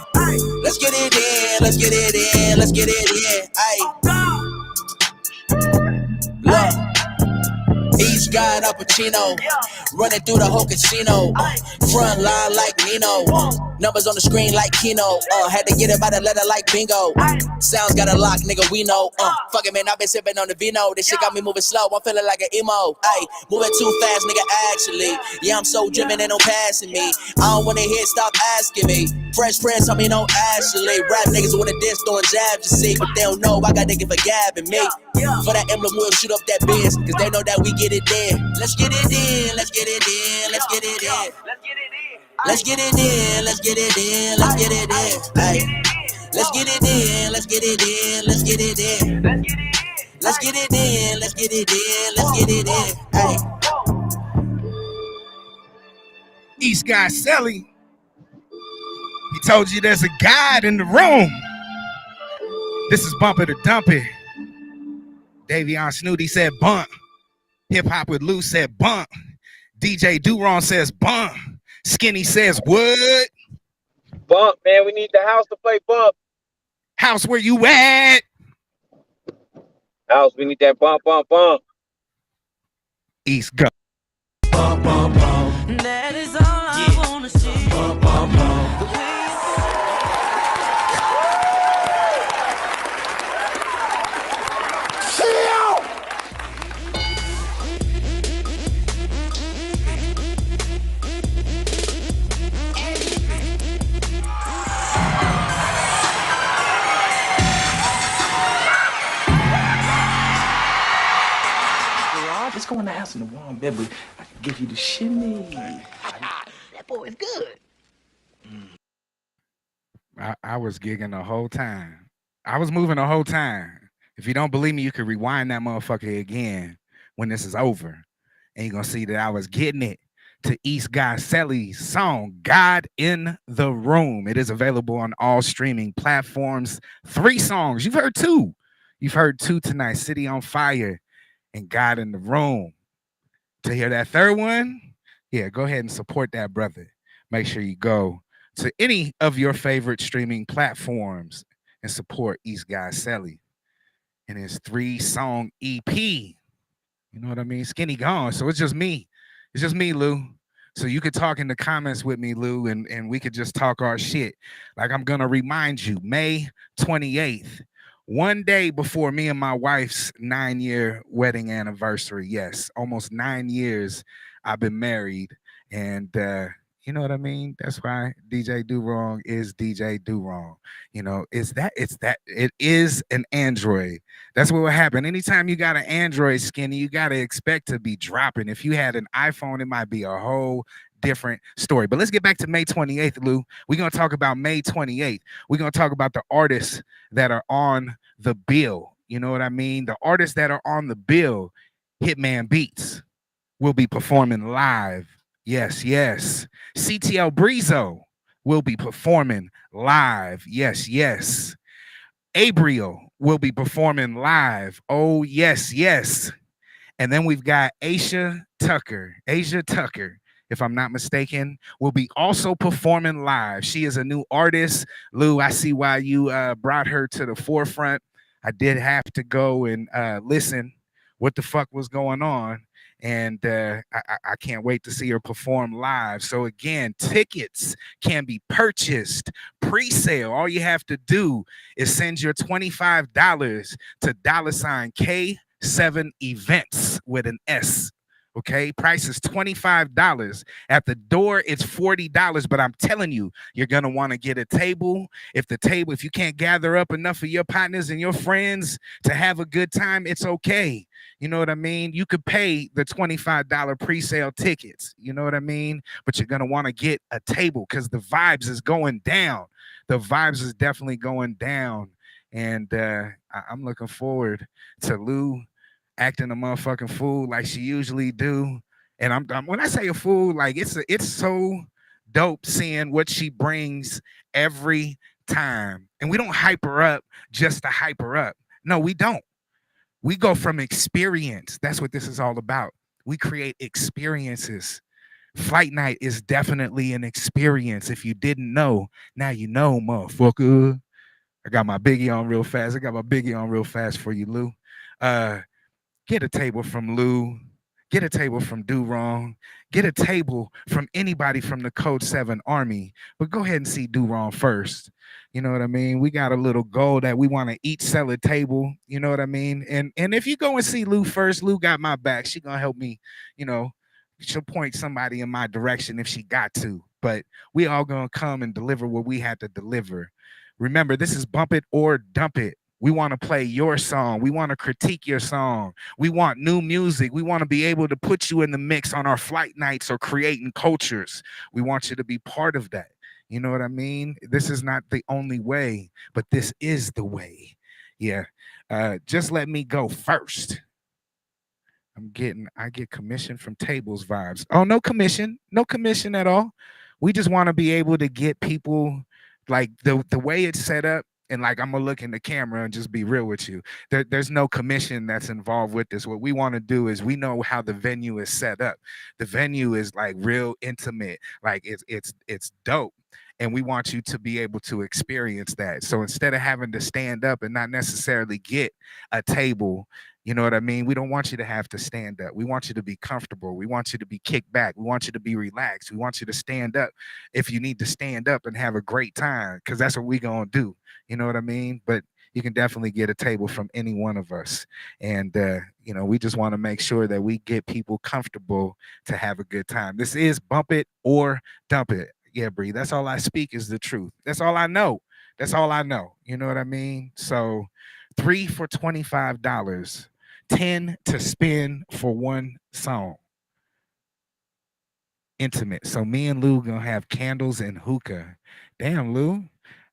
let's get it in, let's get it in, let's get it in. Ay, look. East guy Al Pacino, running through the whole casino. Front line like Nino, numbers on the screen like Keno. Had to get it by the letter like bingo. Sounds got a lock, nigga, we know. Fuck it, man, I been sipping on the vino. This shit got me moving slow, I'm feeling like an emo. Ay, moving too fast, nigga, actually. Yeah, I'm so driven, ain't no passing me. I don't wanna hear, stop asking me. Fresh Prince, tell me no Ashley. Rap niggas wanna diss, throwing jabs, you see. But they don't know, I got niggas for gabbing me. For that emblem, we'll shoot up that biz, cause they know that we get it there. Let's get it in, let's get it in, let's get it in. Let's get it in, let's get it in, let's get it in. Ay. Let's get it in, let's get it in, let's get it in. Let's get it in, let's get it in, let's get it in. Ay. East Guy Selly. He told you there's a God in the room. This is Bump It or Dump It. Davion Snooty said bump. Hip Hop with Lou said bump. DJ DoWrong says bump. Skinny says what? Bump, man. We need the house to play bump. House, where you at? House, we need that bump, bump, bump. East go. Bump, bump, bump. That is all I wanna see. Bump, bump, bump. Let's go in the house in the warm bed, but I can give you the shimmy. That boy is good. I was gigging the whole time. I was moving the whole time. If you don't believe me, you can rewind that motherfucker again when this is over. And you're going to see that I was getting it to East Guy Selly's song, God in the Room. It is available on all streaming platforms. 3 songs. You've heard 2. You've heard 2 tonight, City on Fire and God in the Room. To hear that 3rd one, yeah, go ahead and support that brother. Make sure you go to any of your favorite streaming platforms and support East Guy Selly and his 3-song EP. You know what I mean? Skinny gone, so it's just me. It's just me, Lou. So you could talk in the comments with me, Lou, and we could just talk our shit. Like I'm gonna remind you, May 28th. One day before me and my wife's 9-year wedding anniversary. Yes, almost 9 years I've been married. And you know what I mean? That's why DJ DoWrong is DJ DoWrong. You know, it is an Android. That's what will happen. Anytime you got an Android, Skinny, you got to expect to be dropping. If you had an iPhone, it might be a whole different story. But let's get back to May 28th, Lou. We're going to talk about May 28th. We're going to talk about the artists that are on the bill. You know what I mean? The artists that are on the bill, Hitman Beats, will be performing live. Yes, yes. CTL Breezo will be performing live. Yes, yes. Abriel will be performing live. Oh, yes, yes. And then we've got Asia Tucker, if I'm not mistaken, will be also performing live. She is a new artist. Lou, I see why you brought her to the forefront. I did have to go and listen what the fuck was going on. And I can't wait to see her perform live. So again, tickets can be purchased pre-sale. All you have to do is send your $25 to $K7 Events with an S Okay, price is $25. At the door, it's $40. But I'm telling you, you're gonna want to get a table. If you can't gather up enough of your partners and your friends to have a good time, it's okay. You know what I mean? You could pay the $25 pre-sale tickets. You know what I mean? But you're gonna want to get a table because the vibes is going down. The vibes is definitely going down, and I'm looking forward to Lou acting a motherfucking fool like she usually do. And I'm when I say a fool, like it's so dope seeing what she brings every time. And we don't hype her up just to hype her up. No, we don't. We go from experience. That's what this is all about. We create experiences. Flight night is definitely an experience. If you didn't know, now you know, motherfucker. I got my biggie on real fast for you, Lou. Get a table from Lou. Get a table from DoWrong. Get a table from anybody from the Code 7 Army. But go ahead and see DoWrong first. You know what I mean? We got a little goal that we want to each sell a table. You know what I mean? And if you go and see Lou first, Lou got my back. She gonna help me, you know. She'll point somebody in my direction if she got to. But we all gonna come and deliver what we had to deliver. Remember, this is Bump It or Dump It. We want to play your song. We want to critique your song. We want new music. We want to be able to put you in the mix on our flight nights or creating cultures. We want you to be part of that. You know what I mean? This is not the only way, but this is the way. Yeah. Just let me go first. I get commission from tables vibes. Oh, no commission at all. We just want to be able to get people like the way it's set up. And like, I'm gonna look in the camera and just be real with you. There's no commission that's involved with this. What we want to do is we know how the venue is set up. The venue is like real intimate, like it's dope. And we want you to be able to experience that. So instead of having to stand up and not necessarily get a table, you know what I mean? We don't want you to have to stand up. We want you to be comfortable. We want you to be kicked back. We want you to be relaxed. We want you to stand up if you need to stand up and have a great time, because that's what we're going to do. You know what I mean? But you can definitely get a table from any one of us. And, you know, we just want to make sure that we get people comfortable to have a good time. This is Bump It or Dump It. Yeah, Bree, that's all I speak is the truth. That's all I know. That's all I know. You know what I mean? So 3 for $25, 10 to spend for one song. Intimate. So me and Lou gonna have candles and hookah. Damn, Lou.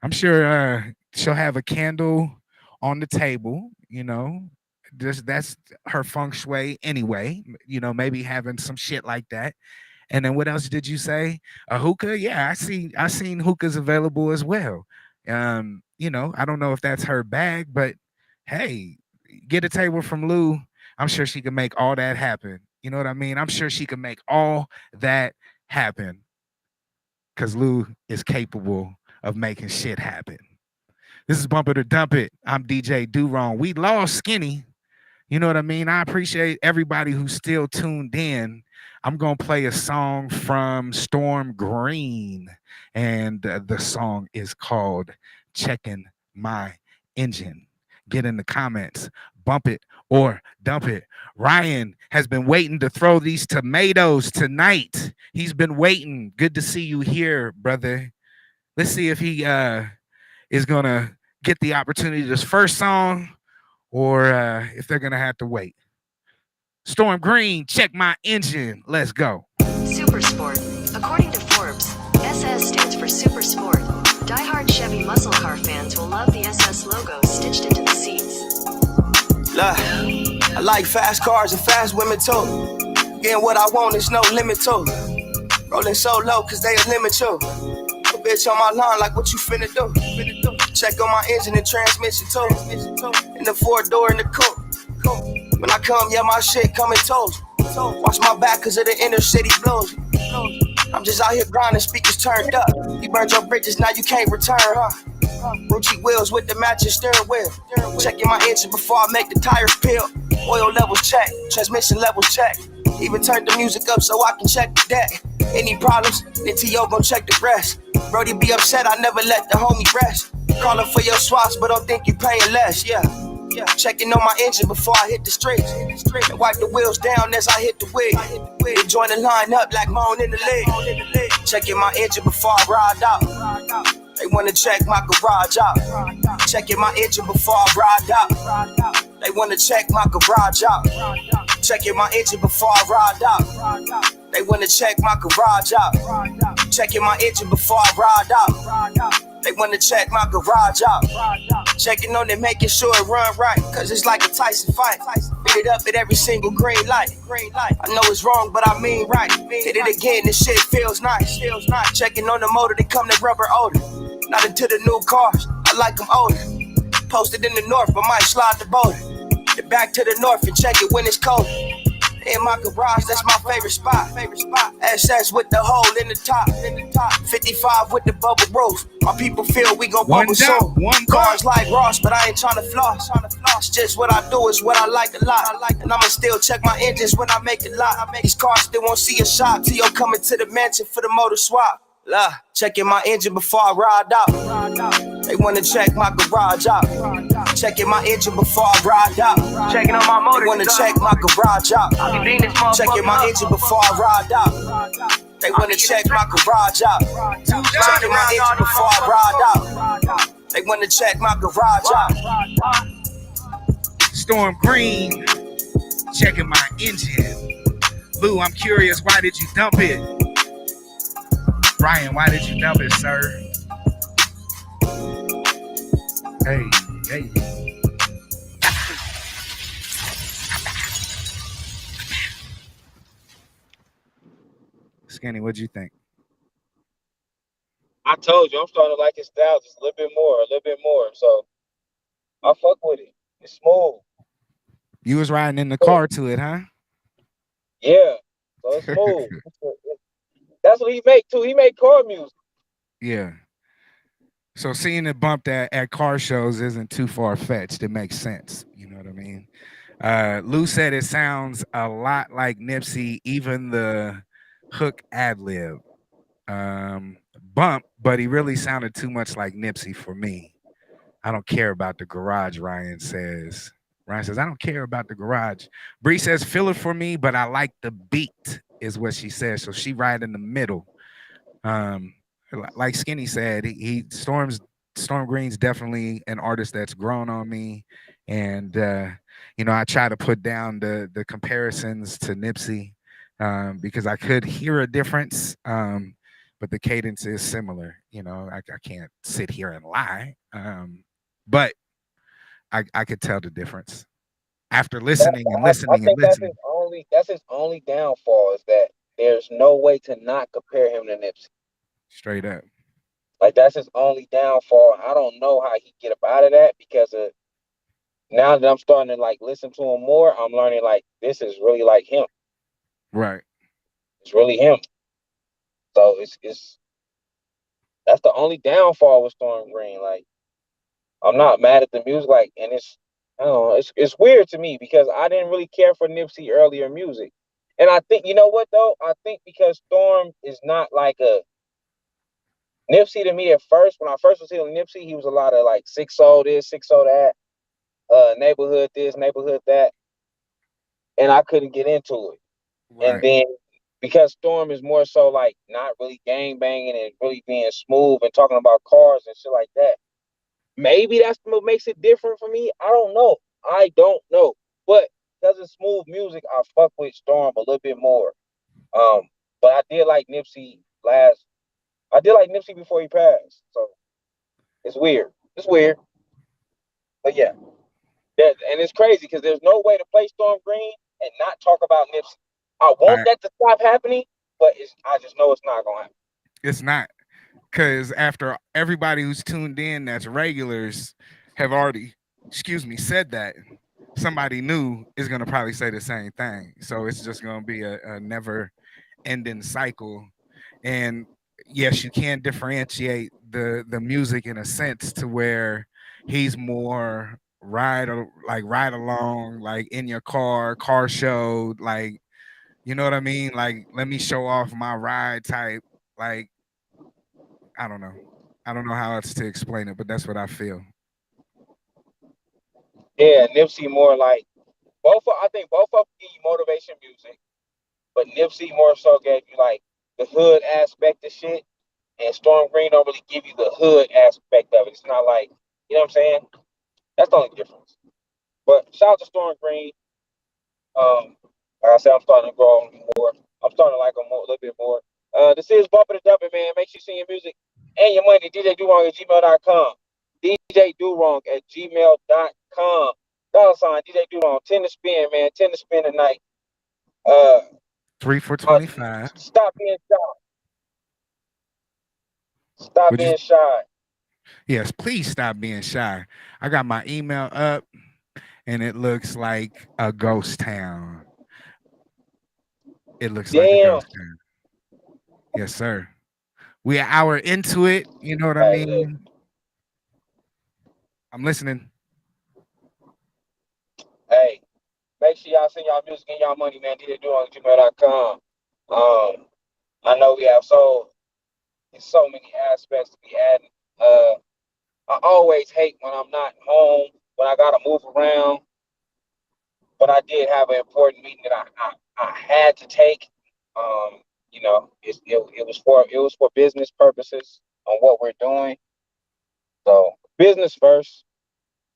I'm sure she'll have a candle on the table, you know. That's her feng shui anyway. You know, maybe having some shit like that. And then what else did you say? A hookah? Yeah, I seen hookahs available as well. You know, I don't know if that's her bag, but hey, get a table from Lou. I'm sure she can make all that happen. You know what I mean? I'm sure she can make all that happen because Lou is capable of making shit happen. This is Bump It or Dump It. I'm DJ DoWrong. We lost Skinny. You know what I mean? I appreciate everybody who's still tuned in. I'm going to play a song from Storm Green, and the song is called Checking My Engine. Get in the comments. Bump it or dump it. Ryan has been waiting to throw these tomatoes tonight. He's been waiting. Good to see you here, brother. Let's see if he is going to get the opportunity to this first song or if they're going to have to wait. Storm Green, Check My Engine. Let's go. Super Sport. According to Forbes, SS stands for Super Sport. Die-hard Chevy muscle car fans will love the SS logo stitched into the seats. Look, I like fast cars and fast women too. Getting what I want is no limit to. Rolling so low cause they a limit too. A bitch on my line like what you finna do. Check on my engine and transmission too. In the 4-door in the coupe. When I come, yeah, my shit coming toes. Watch my back cause of the inner city blues. I'm just out here grinding, speakers turned up. You burned your bridges, now you can't return, huh? Ruchi wheels with the matching steering wheel. Checking my engine before I make the tires peel. Oil levels check, transmission levels check. Even turned the music up so I can check the deck. Any problems, then T.O. gon' check the rest. Brody be upset, I never let the homie rest. Calling for your swaps, but don't think you paying less, yeah. Checking on my engine before I hit the streets. And wipe the wheels down as I hit the wheel. They join the line up like moan in the leg. Checking my engine before I ride out. They wanna check my garage out. Checking my engine before I ride out. They wanna check my garage out. Checking my engine before I ride out. They wanna check my garage out. Checking my engine before I ride out. They wanna check my garage out. Checking on it, making sure it run right. Cause it's like a Tyson fight. Beat it up at every single green light. I know it's wrong, but I mean right. Hit it again, this shit feels nice. Checking on the motor, they come to rubber odor. Not into the new cars, I like them older. Posted in the north, but might slide the boulder. Get back to the north and check it when it's cold. In my garage, that's my favorite spot. SS with the hole in the top. 55 with the bubble roof. My people feel we gon' bubble soon. Cars like Ross, but I ain't tryna floss. It's just what I do is what I like a lot. And I'ma still check my engines when I make it lot. These cars still won't see a shop till you're coming to the mansion for the motor swap. Checking my engine before I ride out. They wanna check my garage out. Checking my engine before I ride out. Checking on my motor. They wanna check my garage out. Checking my engine before I ride out. They wanna check my garage out. Checking my engine before I ride out. They wanna check my garage out. Storm Green, checking my engine. Lou, I'm curious, why did you dump it? Brian, why did you dump it, sir? Hey. Skinny, what'd you think? I told you, I'm starting to like his style just a little bit more. So I fuck with it. It's smooth. You was riding in the car to it, huh? Yeah. So it's smooth. That's what he make too. He make car music. Yeah. So seeing it bumped at car shows isn't too far-fetched. It makes sense. You know what I mean? Lou said it sounds a lot like Nipsey, even the hook ad-lib. Bump, but he really sounded too much like Nipsey for me. I don't care about the garage, Ryan says. Ryan says, I don't care about the garage. Bree says, feel it for me, but I like the beat, is what she says. So she right in the middle. Like Skinny said, Storm Green's definitely an artist that's grown on me. And, I try to put down the comparisons to Nipsey because I could hear a difference, but the cadence is similar. I can't sit here and lie, but I could tell the difference after listening and listening and listening. That's his only downfall is that there's no way to not compare him to Nipsey. Straight up. Like that's his only downfall. I don't know how he get up out of that because now that I'm starting to like listen to him more, I'm learning like this is really like him. Right. It's really him. So it's that's the only downfall with Storm Green. Like I'm not mad at the music, like, and I don't know, it's weird to me because I didn't really care for Nipsey earlier music. And I think, you know what though? I think because Storm is not like a Nipsey to me at first, when I first was hearing Nipsey, he was a lot of like 6-0 this, 6-0 that, neighborhood this, neighborhood that. And I couldn't get into it. Right. And then because Storm is more so like not really gang banging and really being smooth and talking about cars and shit like that. Maybe that's what makes it different for me. I don't know. But because it's smooth music, I fuck with Storm a little bit more. But I did like Nipsey before he passed. So it's weird. But yeah. And it's crazy because there's no way to play Storm Green and not talk about Nipsey. I want that to stop happening, but I just know it's not gonna happen. It's not. Because after everybody who's tuned in that's regulars have already, said that, somebody new is going to probably say the same thing. So it's just going to be a never-ending cycle. And yes, you can differentiate the music in a sense to where he's more ride along, like in your car show, like, you know what I mean? Like, let me show off my ride type, like, I don't know how else to explain it, but that's what I feel. Yeah, Nipsey more like I think both of them give you motivation music, but Nipsey more so gave you like the hood aspect of shit, and Storm Green don't really give you the hood aspect of it. It's not like, you know what I'm saying? That's the only difference. But shout out to Storm Green. Like I said, I'm starting to grow on him more. I'm starting to like him more, a little bit more. This is Bumping and Dumping, man. Make sure you send your music and your money. DJ DoWrong at gmail.com. DJ DoWrong at gmail.com. $ DJ DoWrong. 10 to spin, man. 10 to spin tonight. 3 for 25. Stop being shy. Stop being shy. Yes, please stop being shy. I got my email up, and it looks like a ghost town. It looks like a ghost town. Yes, sir. We are an hour into it. You know what I mean? I'm listening. Hey, make sure y'all send y'all music and y'all money, man. DJ DoWrong at gmail.com. I know we have so many aspects to be adding. I always hate when I'm not home, when I gotta move around. But I did have an important meeting that I had to take. You know, it was for business purposes on what we're doing. So business first,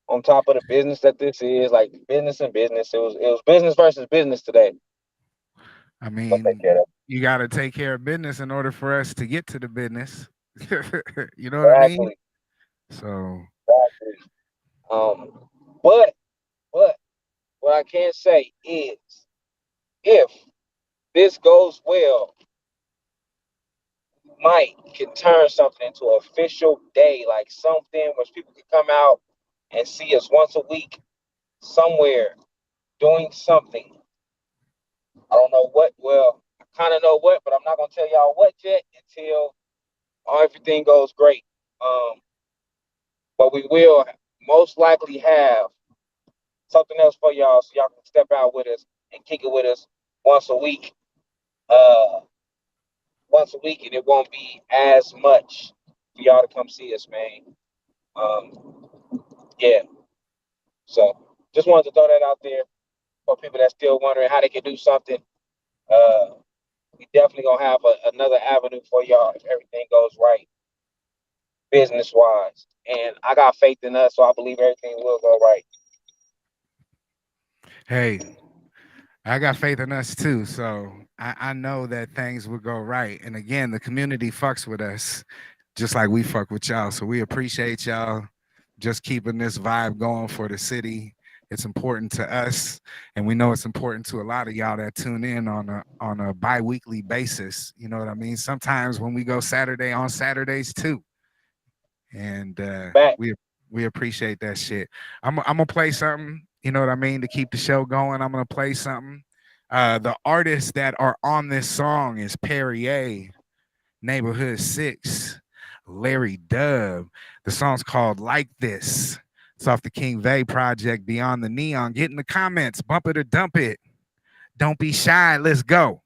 on top of the business that this is, like business and business. It was business versus business today. I mean, you got to take care of business in order for us to get to the business. You know what I mean? So, but what I can say is, if this goes well, might can turn something into an official day, like something where people can come out and see us once a week somewhere doing something. I don't know what. Well, I kind of know what, but I'm not gonna tell y'all what yet until everything goes great. But we will most likely have something else for y'all, so y'all can step out with us and kick it with us once a week. And it won't be as much for y'all to come see us, man. Yeah. So just wanted to throw that out there for people that's still wondering how they can do something. We definitely gonna have another avenue for y'all if everything goes right, business wise. And I got faith in us, so I believe everything will go right. Hey, I got faith in us too. So I know that things will go right. And again, the community fucks with us just like we fuck with y'all. So we appreciate y'all just keeping this vibe going for the city. It's important to us, and we know it's important to a lot of y'all that tune in on a bi-weekly basis. You know what I mean? Sometimes when we go Saturday on Saturdays too. And we appreciate that shit. I'm gonna play something, you know what I mean, to keep the show going. I'm gonna play something. The artists that are on this song is Perrier, Neighborhood 6, Larry Dub. The song's called Like This. It's off the King Vay project, Beyond the Neon. Get in the comments, bump it or dump it. Don't be shy, let's go.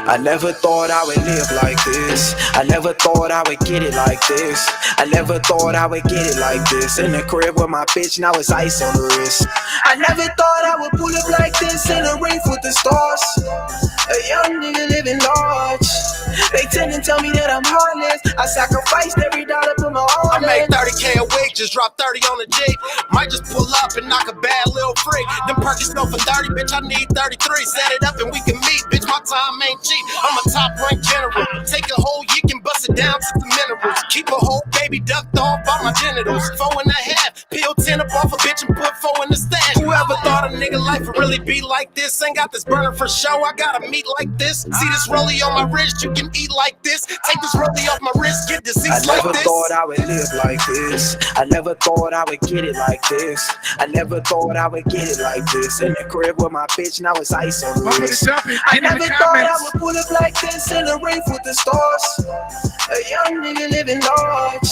I never thought I would live like this. I never thought I would get it like this. I never thought I would get it like this. In the crib with my bitch, now it's ice on the wrist. I never thought I would pull up like this in a race with the stars. A young nigga living large. They tend to tell me that I'm heartless. I sacrificed every dollar for my own. I made 30K a week, just dropped 30 on the Jeep. Might just pull up and knock a bad little freak. Them Perkins go for 30, bitch, I need 33. Set it up and we can meet, bitch, my time ain't cheap. I'm a top ranked general. Take a whole yeek and bust it down to the minerals. Keep a whole baby ducked off by my genitals. 4.5, peel 10 up off a bitch and put 4 in the stash. Whoever thought a nigga life would really be like this? Ain't got this burner for show, I gotta meet like this. See this rollie on my wrist, you can eat like this. Take this rollie off my wrist, get disease like this. I never thought I would live like this. I never thought I would get it like this. I never thought I would get it like this. In the crib with my bitch, now it's ice on the wrist. I never thought I would pull up like this in a race with the stars. A young nigga living large.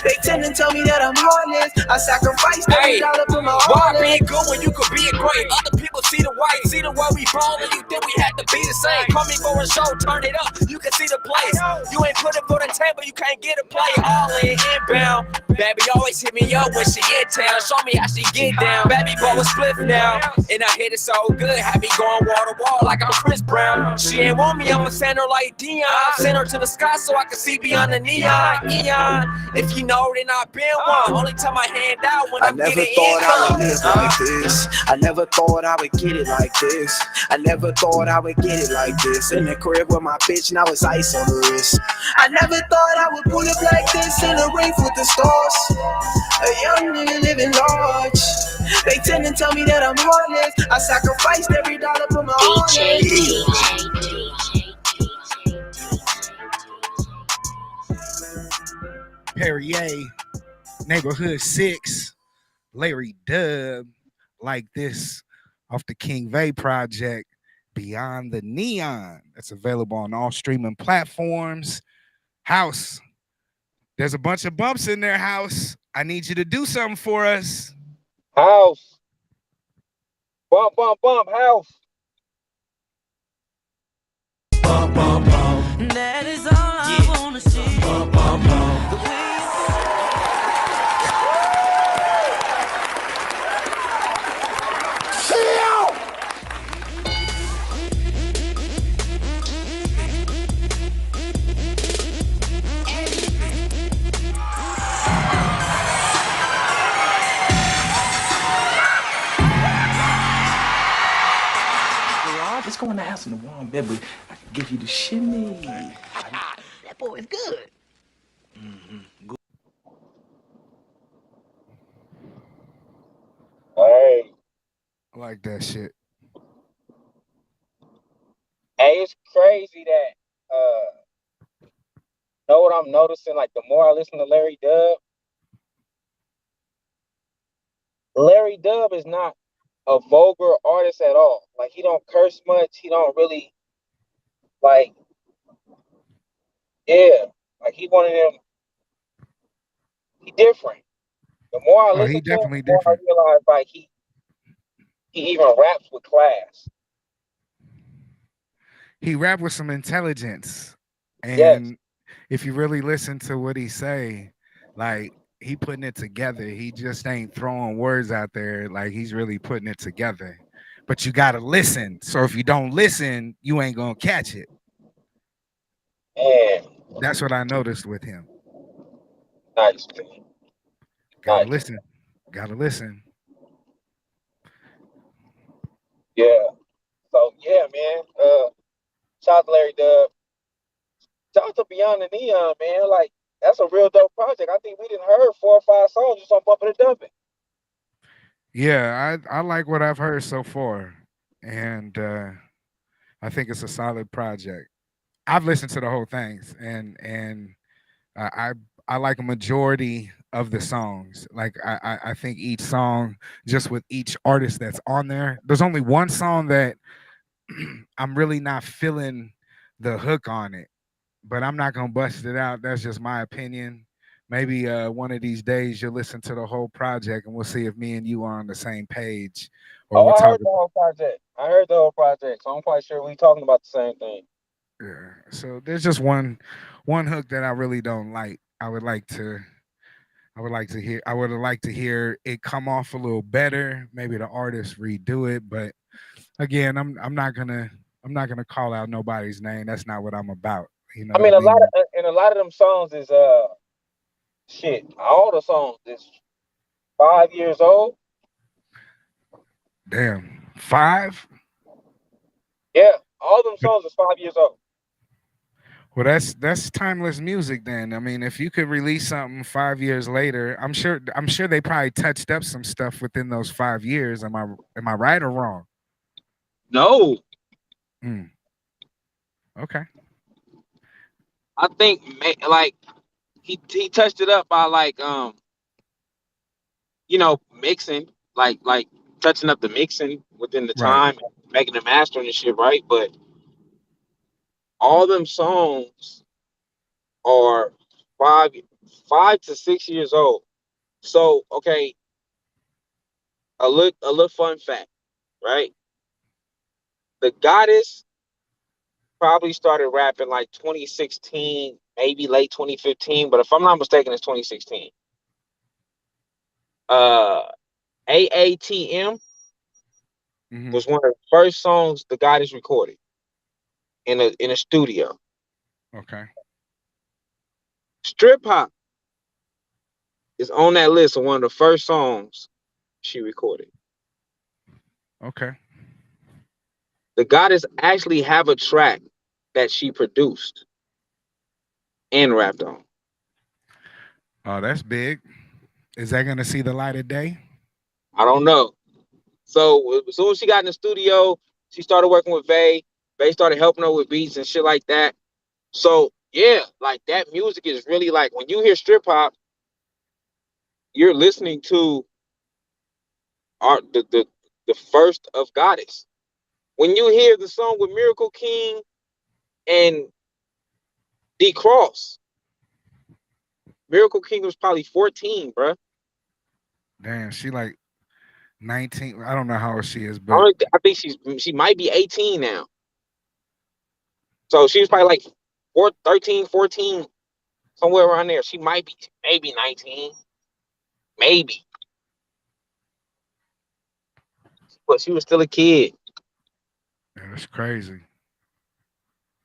They tend to tell me that I'm heartless. I sacrificed every dollar for my heart. Why be good when you could be a great? Other people see the white. See the way we ballin', you think we had to be the same. Call me for a show, turn it up, you can see the place. You ain't put it for the table, you can't get a play. All in, inbound. Baby always hit me up when she in town. Show me how she get down. Baby boy was split now. And I hit it so good, had me going wall to wall like I'm Chris Brown. She ain't want me, I'ma send her like Dion. Send her to the sky so I can see beyond the neon. If you know, then I've been one. Only time I hand out when I I'm never getting thought I income. would live like this. I never thought I would get it like this. I never thought I would get it like this. In the crib with my bitch, now it's ice on the wrist. I never thought I would pull up like this in a ring with the stars. A young nigga living large. They tend to tell me that I'm heartless. I sacrificed every dollar for my Perrier, Neighborhood 6, Larry Dub, Like This, off the King Vay project, Beyond the Neon. That's available on all streaming platforms. House, there's a bunch of bumps in there, House. I need you to do something for us. House. Bump, bump, bump, house. Bump, bump, bump. That is all I wanna see. Bump, bump, bump. The way Let's go in the house in the warm bed, but I can give you the shimmy. that boy is good. Hey. I like that shit. Hey, it's crazy that know what I'm noticing? Like the more I listen to Larry Dub is not a vulgar artist at all. Like he don't curse much. He don't really like like he one of them. He different. The more I listen he to him, definitely the more I different. realize like he even raps with class. He rap with some intelligence. And Yes. if you really listen to what he say, like he putting it together. He just ain't throwing words out there. Like he's really putting it together. But you gotta listen. So if you don't listen, you ain't gonna catch it. Man. That's what I noticed with him. Nice, man. Gotta listen. Gotta listen. Yeah. So yeah, man. Shout out to Larry Dub. Shout out to Beyond the Neon, man. Like that's a real dope project. I think we didn't heard 4 or 5 songs just on Bumping and Dumping. Yeah, I like what I've heard so far. And I think it's a solid project. I've listened to the whole thing, and I like a majority of the songs. Like I think each song, just with each artist that's on there, there's only one song that I'm really not feeling the hook on it, but I'm not gonna bust it out. That's just my opinion. Maybe one of these days you'll listen to the whole project and we'll see if me and you are on the same page. Or we'll I talk heard the whole project. So I'm quite sure we talking about the same thing. Yeah. So there's just one hook that I really don't like. I would like to hear it come off a little better. Maybe the artist redo it, but again, I'm not gonna call out nobody's name. That's not what I'm about. You know. I mean, a lot of them songs is shit. All the songs is 5 years old. Damn, 5? Yeah, all them songs is 5 years old. Well, that's timeless music then. I mean, if you could release something 5 years later, I'm sure they probably touched up some stuff within those 5 years. Am I right or wrong? No. Okay. I think like he touched it up by like mixing, like touching up the mixing within the time, making the mastering and shit, right? But all them songs are 5 to 6 years old. So okay, a little fun fact, right? The Goddess probably started rapping like 2016, maybe late 2015, but if I'm not mistaken, it's 2016. AATM was one of the first songs the Goddess recorded in a studio. Okay. Strip Hop is on that list of one of the first songs she recorded. Okay. The Goddess actually have a track that she produced and rapped on. Oh, that's big. Is that gonna see the light of day? I don't know. So as soon as she got in the studio, she started working with Vay. Vay started helping her with beats and shit like that. So yeah, like that music is really like when you hear strip hop, you're listening to the first of Goddess. When you hear the song with Miracle King and D Cross, Miracle King was probably 14, bruh. Damn, she like 19. I don't know how old she is, but I think she might be 18 now. So she was probably like 13, 14, somewhere around there. She might be maybe 19. Maybe. But she was still a kid. yeah, that's crazy.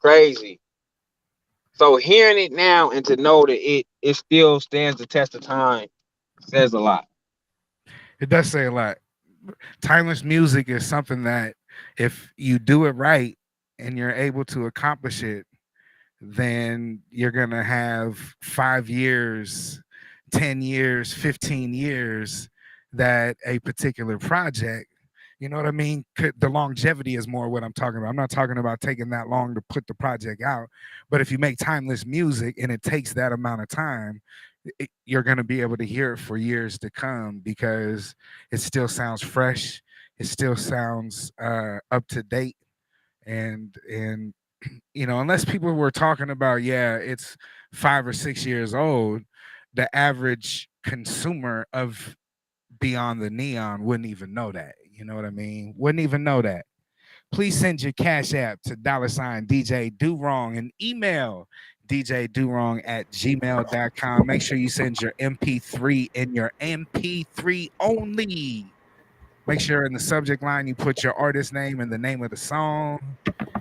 Crazy. So hearing it now and to know that it still stands the test of time says a lot. It does say a lot. Timeless music is something that if you do it right and you're able to accomplish it, then you're gonna have 5 years, 10 years, 15 years that a particular project, you know what I mean? The longevity is more what I'm talking about. I'm not talking about taking that long to put the project out, but if you make timeless music and it takes that amount of time, you're going to be able to hear it for years to come because it still sounds fresh, it still sounds up to date, and you know, unless people were talking about, yeah, it's 5 or 6 years old, the average consumer of Beyond the Neon wouldn't even know that. You know what I mean? Wouldn't even know that. Please send your Cash App to $DJ DoWrong and email djdowrong@gmail.com. Make sure you send your MP3 and your MP3 only. Make sure in the subject line you put your artist name and the name of the song.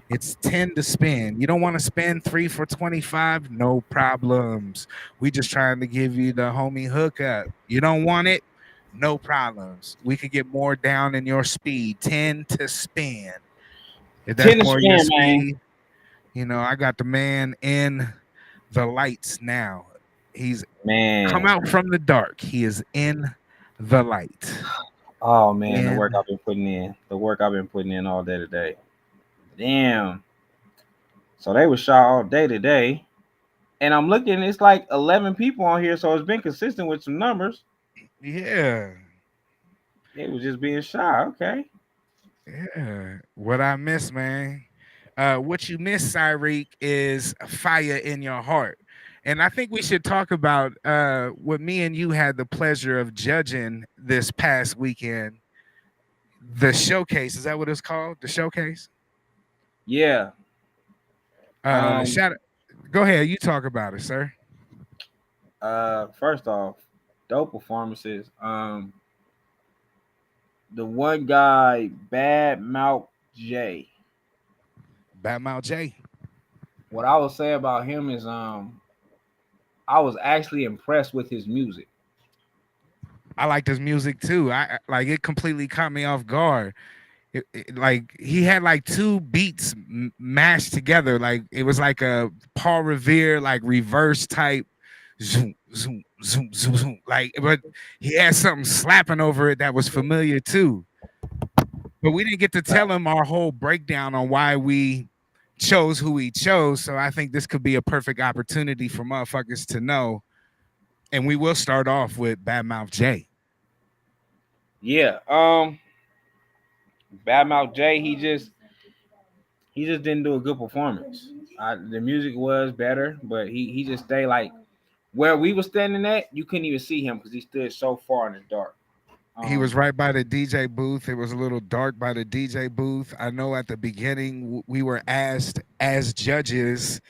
It's 10 to spin. You don't want to spend 3 for 25? No problems. We just trying to give you the homie hookup. You don't want it? No problems. We could get more down in your speed. 10 to spin. If that's 10 to more your spin, man. speed, you know, I got the man in the lights now. He's come out from the dark. He is in the light. Oh man, the work I've been putting in. The work I've been putting in all day today. Damn. So they were shot all day today. And I'm looking, it's like 11 people on here, so it's been consistent with some numbers. Yeah. It was just being shot. Okay. Yeah. What I miss, man. What you miss, Cyreek, is fire in your heart. And I think we should talk about what me and you had the pleasure of judging this past weekend. The showcase. Is that what it's called? The showcase? Yeah. Go ahead. You talk about it, sir. First off, dope performances. The one guy, Bad Mouth J. Bad Mouth J. What I will say about him is I was actually impressed with his music. I liked his music too. I like it completely caught me off guard. Like he had like 2 beats mashed together. Like it was like a Paul Revere like reverse type zoom zoom zoom zoom zoom. Like, but he had something slapping over it that was familiar too. But we didn't get to tell him our whole breakdown on why we chose who we chose. So I think this could be a perfect opportunity for motherfuckers to know. And we will start off with Bad Mouth J. Yeah. Bad Mouth J, he just didn't do a good performance. The music was better, but he just stayed like where we were standing at. You couldn't even see him because he stood so far in the dark. He was right by the DJ booth. It was a little dark by the DJ booth. I know at the beginning we were asked as judges,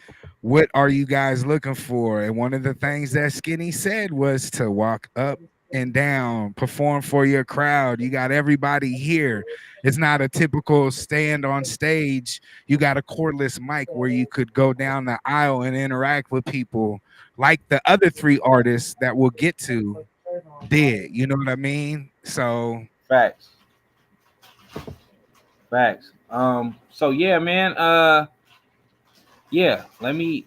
what are you guys looking for? And one of the things that Skinny said was to walk up and down, perform for your crowd. You got everybody here. It's not a typical stand on stage. You got a cordless mic where you could go down the aisle and interact with people like the other three artists that we'll get to did. You know what I mean? So facts. So yeah, man. Yeah, let me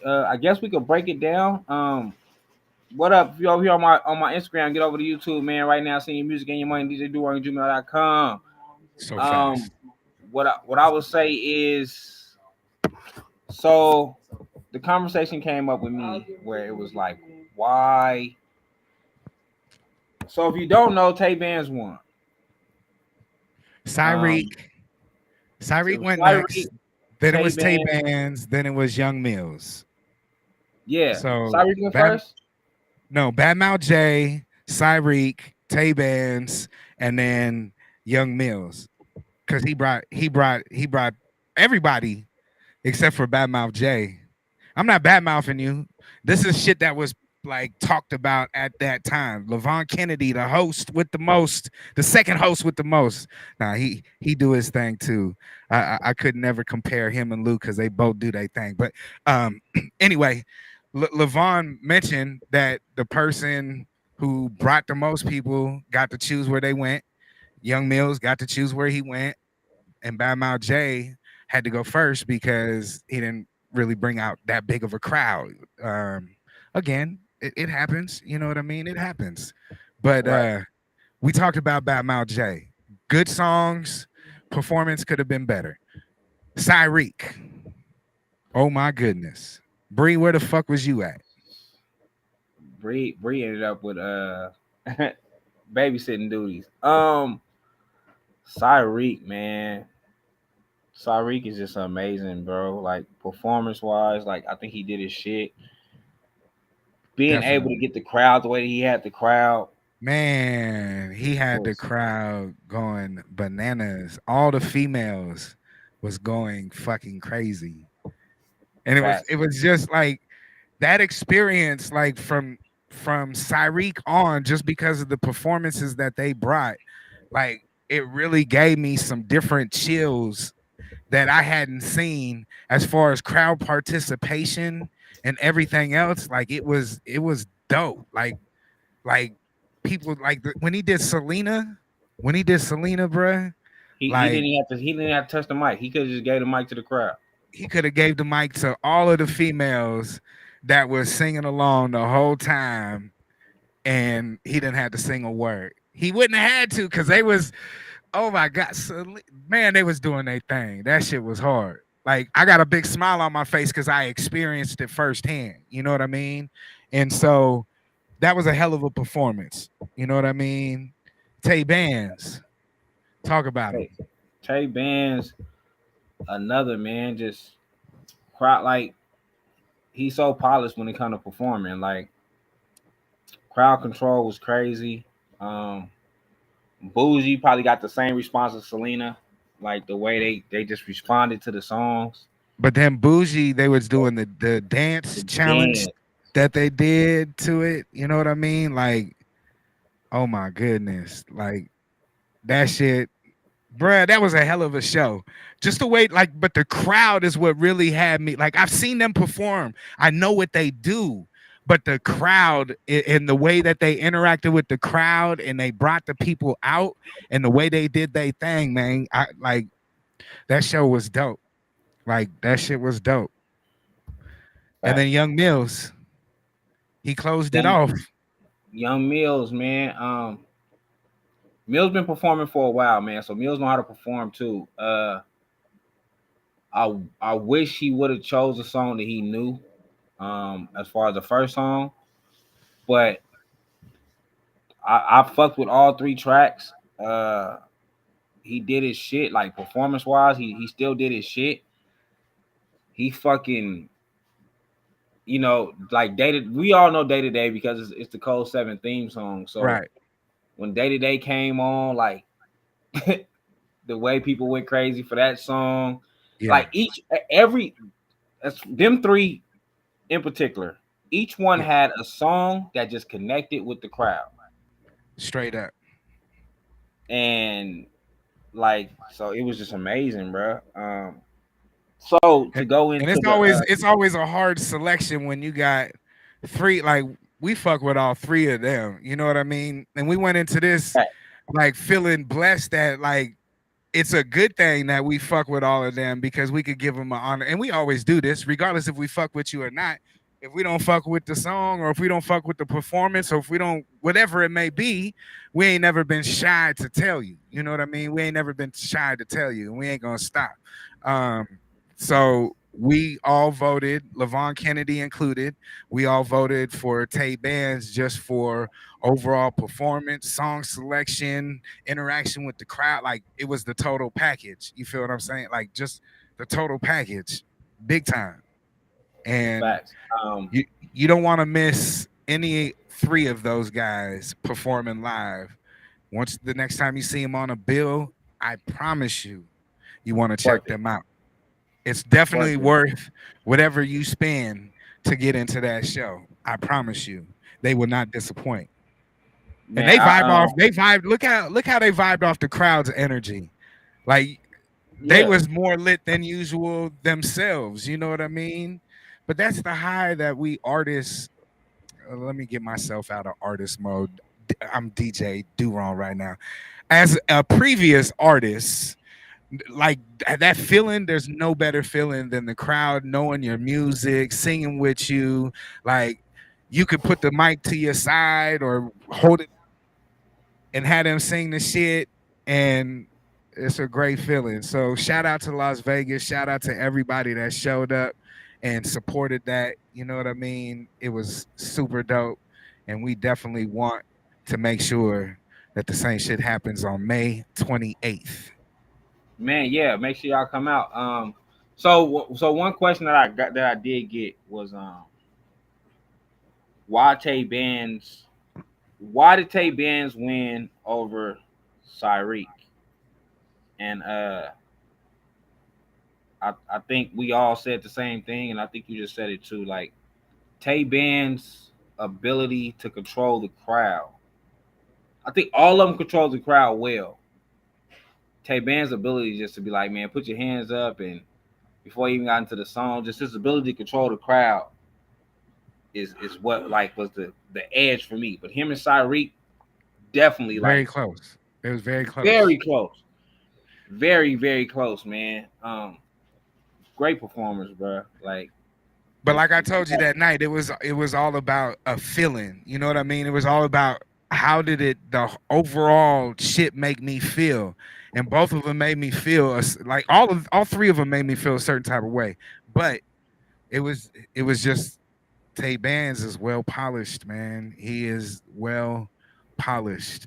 I guess we could break it down. What up? If you're over here on my Instagram, get over to YouTube, man. Right now, send your music and your money, DJ DoWrong, gmail.com. So fast. What I would say is, so the conversation came up with me where it was like, why? So if you don't know, Tay Bands won. Cyreek went next. Then it was Tay Bands. Then it was Young Mills. Yeah. So Cyreek went first? No, Bad Mouth J, Cyreek, Tay Bands, and then Young Mills. Because he brought everybody except for Bad Mouth J. I'm not bad mouthing you. This is shit that was like talked about at that time. LaVon Kennedy, the host with the most, the second host with the most. Nah, he do his thing too. I could never compare him and Luke because they both do their thing. But anyway, LaVon mentioned that the person who brought the most people got to choose where they went. Young Mills got to choose where he went, and Bad Mouth J had to go first because he didn't really bring out that big of a crowd. Again, it happens. You know what I mean? It happens. But Right. We talked about Bad Mouth J. Good songs, performance could have been better. Cyreek. Oh my goodness. Bree, where the fuck was you at? Bree ended up with babysitting duties. Cyreek, man. Cyreek is just amazing, bro. Like performance wise, like I think he did his shit. Being able to get the crowd the way he had the crowd. Man, he had the crowd going bananas. All the females was going fucking crazy. And it was just like that experience, like from Cyreek on, just because of the performances that they brought, like it really gave me some different chills that I hadn't seen as far as crowd participation and everything else. Like it was dope. Like people like when he did Selena, bruh. He didn't have to touch the mic. He could have just gave the mic to the crowd. He could have gave the mic to all of the females that was singing along the whole time, and he didn't have to sing a word. He wouldn't have had to because they was, oh my God, man, they was doing their thing. That shit was hard. Like I got a big smile on my face because I experienced it firsthand. You know what I mean? And so that was a hell of a performance. You know what I mean? Tay Bands, talk about it. Tay Bands, another man, just crowd, like he's so polished when it comes to performing. Like crowd control was crazy. Bougie probably got the same response as Selena, like the way they just responded to the songs. But then Bougie, they was doing the dance challenge that they did to it. You know what I mean? Like, oh my goodness, like that shit. Bruh, that was a hell of a show. Just the way, like, but the crowd is what really had me. Like, I've seen them perform. I know what they do, but the crowd and the way that they interacted with the crowd and they brought the people out and the way they did their thing, man. I like that show was dope. Like, that shit was dope. And then Young Mills, he closed it off. Young Mills, man. Mills been performing for a while, man. So Mills know how to perform too. I wish he would have chose a song that he knew, as far as the first song. But I fucked with all three tracks. He did his shit, like performance wise. He still did his shit. He fucking, you know, like we all know Day to Day because it's the Cold 7 theme song. So right. when Day to Day came on, like the way people went crazy for that song. Yeah. Like them three in particular, each one had a song that just connected with the crowd. Straight up. And like, so it was just amazing, bro. So to go into it's always a hard selection when you got three. Like we fuck with all three of them. You know what I mean? And we went into this like feeling blessed that like it's a good thing that we fuck with all of them because we could give them an honor. And we always do this, regardless if we fuck with you or not. If we don't fuck with the song or if we don't fuck with the performance or if we don't, whatever it may be, we ain't never been shy to tell you. You know what I mean? We ain't never been shy to tell you, and we ain't gonna stop. So we all voted, Levon Kennedy included, we all voted for Tay Bands just for overall performance, song selection, interaction with the crowd. Like it was the total package. You feel what I'm saying? Like just the total package, big time. And you don't want to miss any three of those guys performing live. Once the next time you see them on a bill, I promise you want to check them out. It's definitely worth whatever you spend to get into that show. I promise you, they will not disappoint. Man, and they vibe off. They vibe. Look how they vibed off the crowd's energy. Like they was more lit than usual themselves. You know what I mean? But that's the high that we artists. Let me get myself out of artist mode. I'm DJ DoWrong right now. As a previous artist, like that feeling, there's no better feeling than the crowd knowing your music, singing with you. Like you could put the mic to your side or hold it and have them sing the shit, and it's a great feeling. So shout out to Las Vegas. Shout out to everybody that showed up and supported that. You know what I mean? It was super dope, and we definitely want to make sure that the same shit happens on May 28th. Man, yeah, make sure y'all come out. So one question that I did get was why did Tay Bands win over Cyrique? And I think we all said the same thing, and I think you just said it too. Like Tay Bands' ability to control the crowd. I think all of them control the crowd well. Tay Bands' ability just to be like, man, put your hands up, and before he even got into the song, just his ability to control the crowd is what like was the edge for me. But him and Cyrique definitely very close. It was very close. Very close. Very, very close, man. Great performers, bro. But like I told you that night, it was all about a feeling. You know what I mean? It was all about how did the overall shit make me feel. And both of them made me feel like all three of them made me feel a certain type of way. But it was just Tay Bands is well polished, man. He is well polished.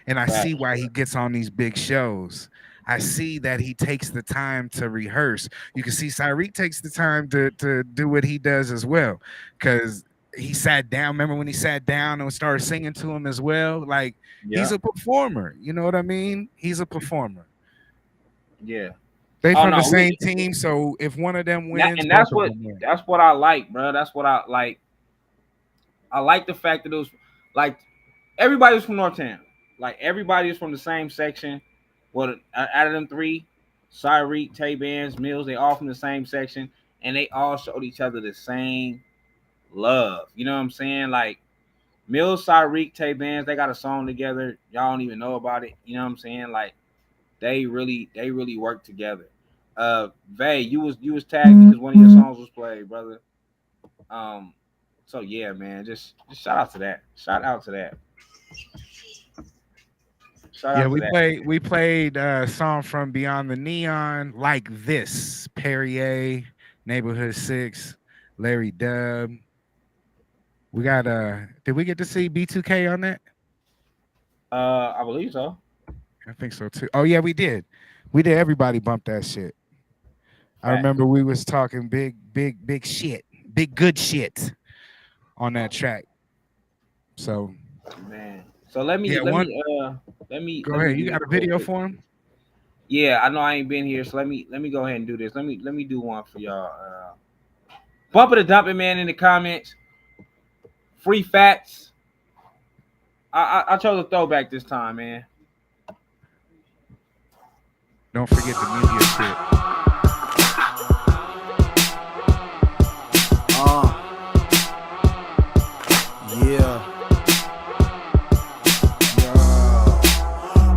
And I see why he gets on these big shows. I see that he takes the time to rehearse. You can see Cyrique takes the time to do what he does as well. Because he sat down. Remember when he sat down and started singing to him as well? Like, he's a performer. You know what I mean? He's a performer. Yeah. They from the same team, so if one of them wins, and that's what I like, bro. That's what I like. I like the fact that it was like everybody was from Northtown. Like everybody was from the same section. Well, out of them three, Cyrique, Tay Bands, Mills, they all from the same section, and they all showed each other the same love. You know what I'm saying? Like Mills, Cyrique, Tay Bands, they got a song together. Y'all don't even know about it. You know what I'm saying? Like they really work together. Vay, you was tagged because one of your songs was played, brother. So yeah, man, just shout out to that. Shout out to that. We played a song from Beyond the Neon, Like This, Perrier, Neighborhood 6, Larry Dub. We got did we get to see B2K on that? I believe so. I think so too. Oh yeah, we did. Everybody bumped that shit. I remember we was talking big shit, big good shit on that track. So man, So let me Go ahead. You got a video for him? Yeah, I know I ain't been here, so let me go ahead and do this. Let me do one for y'all. Bump it or dump it, man, in the comments. Free facts. I chose a throwback this time, man. Don't forget the media shit.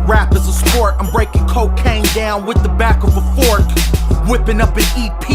Rap is a sport. I'm breaking cocaine down with the back of a fork. Whipping up an EP.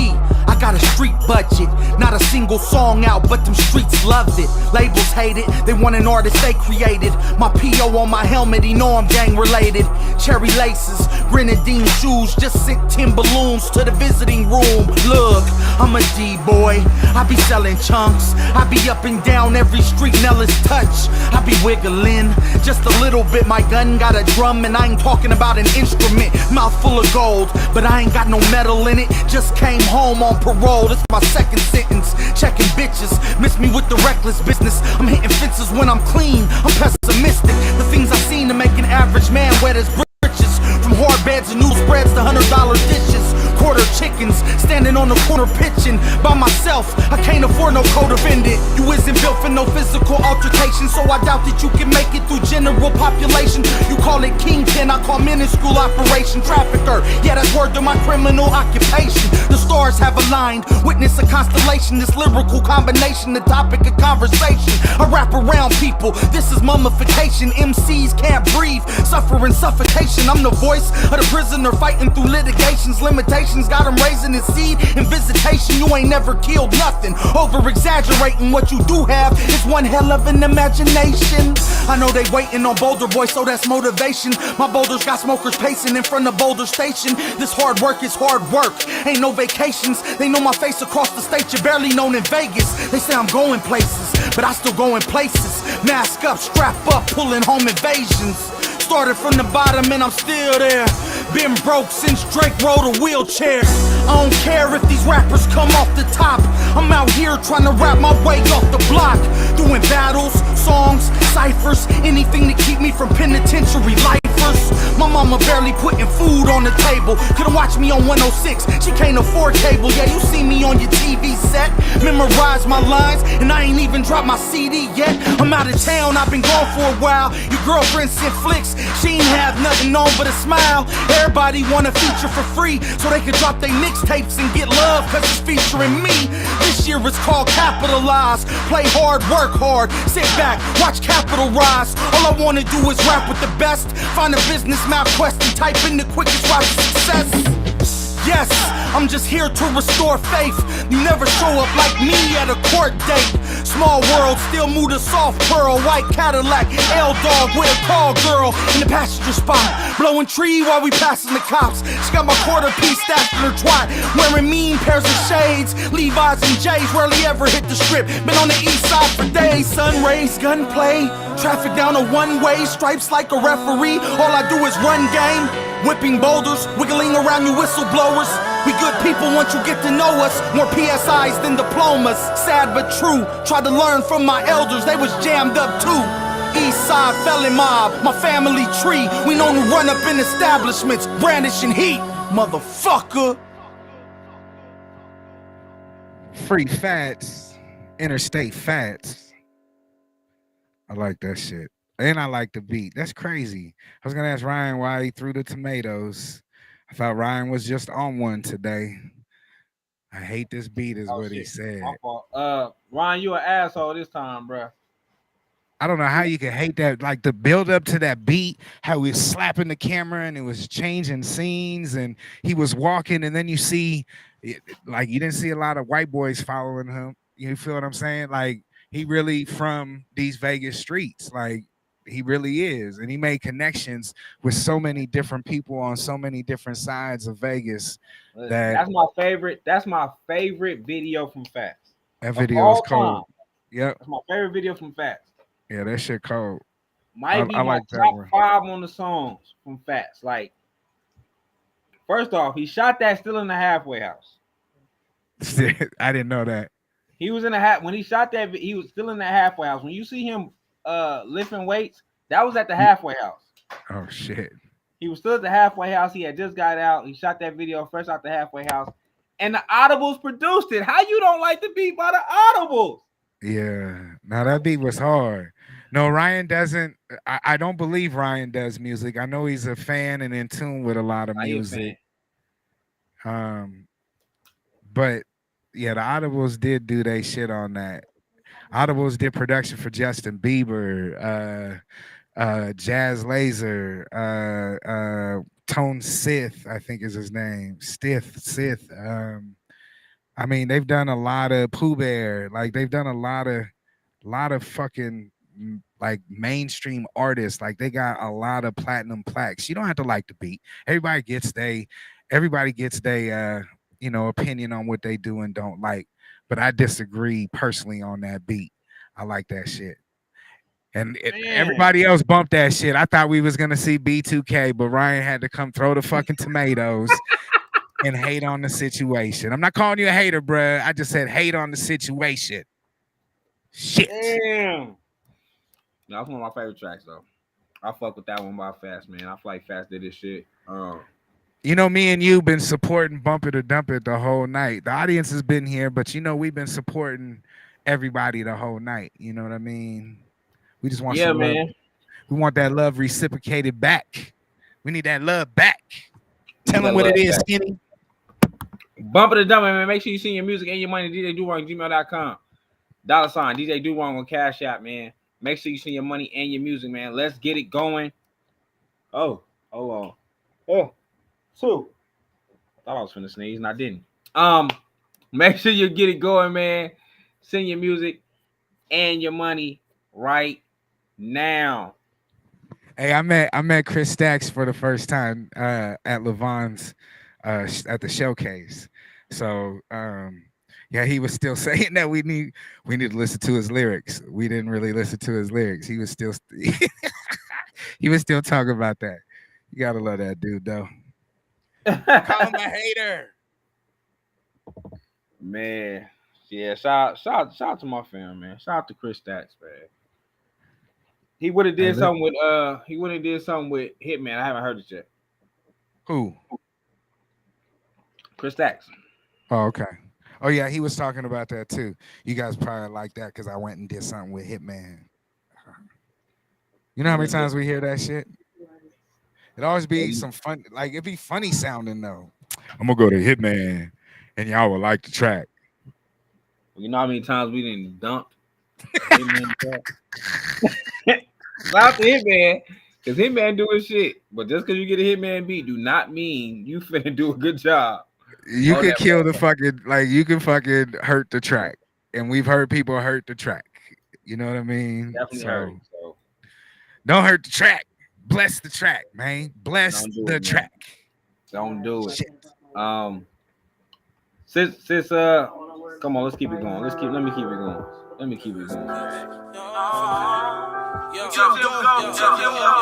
I got a street budget. Not a single song out, but them streets loved it. Labels hate it. They want an artist they created. My P.O. on my helmet, he know I'm gang related. Cherry laces, grenadine shoes. Just sent 10 balloons to the visiting room. Look, I'm a D-boy. I be selling chunks. I be up and down every street Nellis touch. I be wiggling just a little bit. My gun got a drum and I ain't talking about an instrument. Mouth full of gold, but I ain't got no metal in it. Just came home on parole. This my second sentence. Checking bitches. Miss me with the reckless business. I'm hitting fences when I'm clean. I'm pessimistic. The things I've seen to make an average man wet as britches. From hard beds and noodle spreads to $100 dishes. Quarter chickens, standing on the corner pitching by myself. I can't afford no codependent. You isn't built for no physical altercation, so I doubt that you can make it through general population. You call it kingpin, I call minuscule operation trafficker. Yeah, that's word to my criminal occupation. The stars have aligned, witness a constellation. This lyrical combination, the topic of conversation. I rap around people, this is mummification. MCs can't breathe, suffering suffocation. I'm the voice of the prisoner fighting through litigations, limitations. Got him raising his seed in visitation. You ain't never killed nothing. Over exaggerating what you do have is one hell of an imagination. I know they waiting on Boulder Boy, so that's motivation. My boulders got smokers pacing in front of Boulder Station. This hard work is hard work. Ain't no vacations. They know my face across the state. You're barely known in Vegas. They say I'm going places, but I still go in places. Mask up, strap up, pulling home invasions. Started from the bottom and I'm still there. Been broke since Drake rode a wheelchair. I don't care if these rappers come off the top. I'm out here trying to rap my way off the block. Doing battles, songs, ciphers, anything to keep me from penitentiary lifers. My mama barely putting food on the table. Couldn't watch me on 106, she can't afford cable. Yeah, you see me on your TV set. Memorize my lines and I ain't even dropped my CD yet. I'm out of town, I've been gone for a while. Your girlfriend sent flicks, she ain't have nothing on but a smile. Everybody want a feature for free so they can drop their mixtapes and get love cause it's featuring me. This year it's called Capitalize. Play hard, work hard, sit back, watch capital rise. All I wanna do is rap with the best. Find a business map quest and type in the quickest route to success. Yes, I'm just here to restore faith. You never show up like me at a court date. Small world, still move the soft pearl. White Cadillac, L-Dog with a call girl in the passenger spot. Blowing tree while we passing the cops. She got my quarter piece stashed in her twat. Wearing mean pairs of shades. Levi's and J's rarely ever hit the strip. Been on the east side for days. Sun rays, gunplay. Traffic down a one-way. Stripes like a referee. All I do is run game. Whipping boulders, wiggling around you whistleblowers. We good people once you get to know us. More PSIs than diplomas. Sad but true. Tried to learn from my elders, they was jammed up too. East side felon mob, my family tree. We known to run up in establishments, brandishing heat. Motherfucker. Free fats, interstate fats. I like that shit. And I like the beat. That's crazy. I was gonna ask Ryan why he threw the tomatoes. I thought Ryan was just on one today. I hate this beat is what he said. Ryan, you an asshole this time, bro. I don't know how you can hate that. Like the build up to that beat, how he was slapping the camera and it was changing scenes and he was walking and then you see, like you didn't see a lot of white boys following him. You feel what I'm saying? Like he really from these Vegas streets. Like he really is, and he made connections with so many different people on so many different sides of Vegas. That's my favorite. That's my favorite video from Fats. That video is cold. Yep, that's my favorite video from Fats. Yeah, that shit cold. Might be my top 5 on the songs from Fats. Like, first off, he shot that still in the halfway house. I didn't know that. He was in the when he shot that. He was still in the halfway house. When you see him lifting weights, That was at the halfway house. Oh shit. He was still at the halfway house. He had just got out. He shot that video fresh out the halfway house. And the Audibles produced it. How you don't like the beat by the Audibles? Yeah. Now that beat was hard. No, Ryan doesn't. I don't believe Ryan does music. I know he's a fan and in tune with a lot of music. But yeah, the Audibles did do their shit on that. Audibles did production for Justin Bieber, Jazz Laser, Tone Sith, I think is his name. Sith. I mean, they've done a lot of Pooh Bear. Like they've done a lot of fucking like mainstream artists. Like they got a lot of platinum plaques. You don't have to like the beat. Everybody gets their opinion on what they do and don't like. But I disagree personally on that beat. I like that shit. And everybody else bumped that shit. I thought we was gonna see B2K, but Ryan had to come throw the fucking tomatoes and hate on the situation. I'm not calling you a hater, bruh. I just said hate on the situation. Shit. Damn. No, that's one of my favorite tracks though. I fuck with that one by Fast, man. I feel like Fast did this shit. You know, me and you been supporting Bump It or Dump It the whole night. The audience has been here, but you know, we've been supporting everybody the whole night. You know what I mean? We just want some love. We want that love reciprocated back. We need that love back. Tell them what it is, Skinny. Bump It or Dump It, man. Make sure you send your music and your money to DJ DoWrong, gmail.com. $ DJ DoWrong on Cash App, man. Make sure you send your money and your music, man. Let's get it going. Oh, hold on. Oh. Two. Thought I was finna sneeze, and I didn't. Make sure you get it going, man. Send your music and your money right now. Hey, I met Chris Stacks for the first time at Levon's at the showcase. So yeah, he was still saying that we need to listen to his lyrics. We didn't really listen to his lyrics. He was still talking about that. You gotta love that dude though. Call him a hater. Man. Yeah, shout out to my fam, man. Shout out to Chris Stacks, man. He would have did something with Hitman. I haven't heard it yet. Who? Chris Stacks. Oh, okay. Oh yeah, he was talking about that too. You guys probably like that because I went and did something with Hitman. You know how many times we hear that shit? It always be some fun, like it'd be funny sounding though. I'm gonna go to Hitman, and y'all will like the track. You know how many times we didn't dump Hitman track? Shout out to Hitman, because Hitman doing shit. But just because you get a Hitman beat, do not mean you finna do a good job. You can kill the fucking, like you can fucking hurt the track, and we've heard people hurt the track. You know what I mean? Definitely hurt. So. Don't hurt the track. Bless the track, man. Bless the track. Don't do it. Since come on, let's keep it going. Let me keep it going.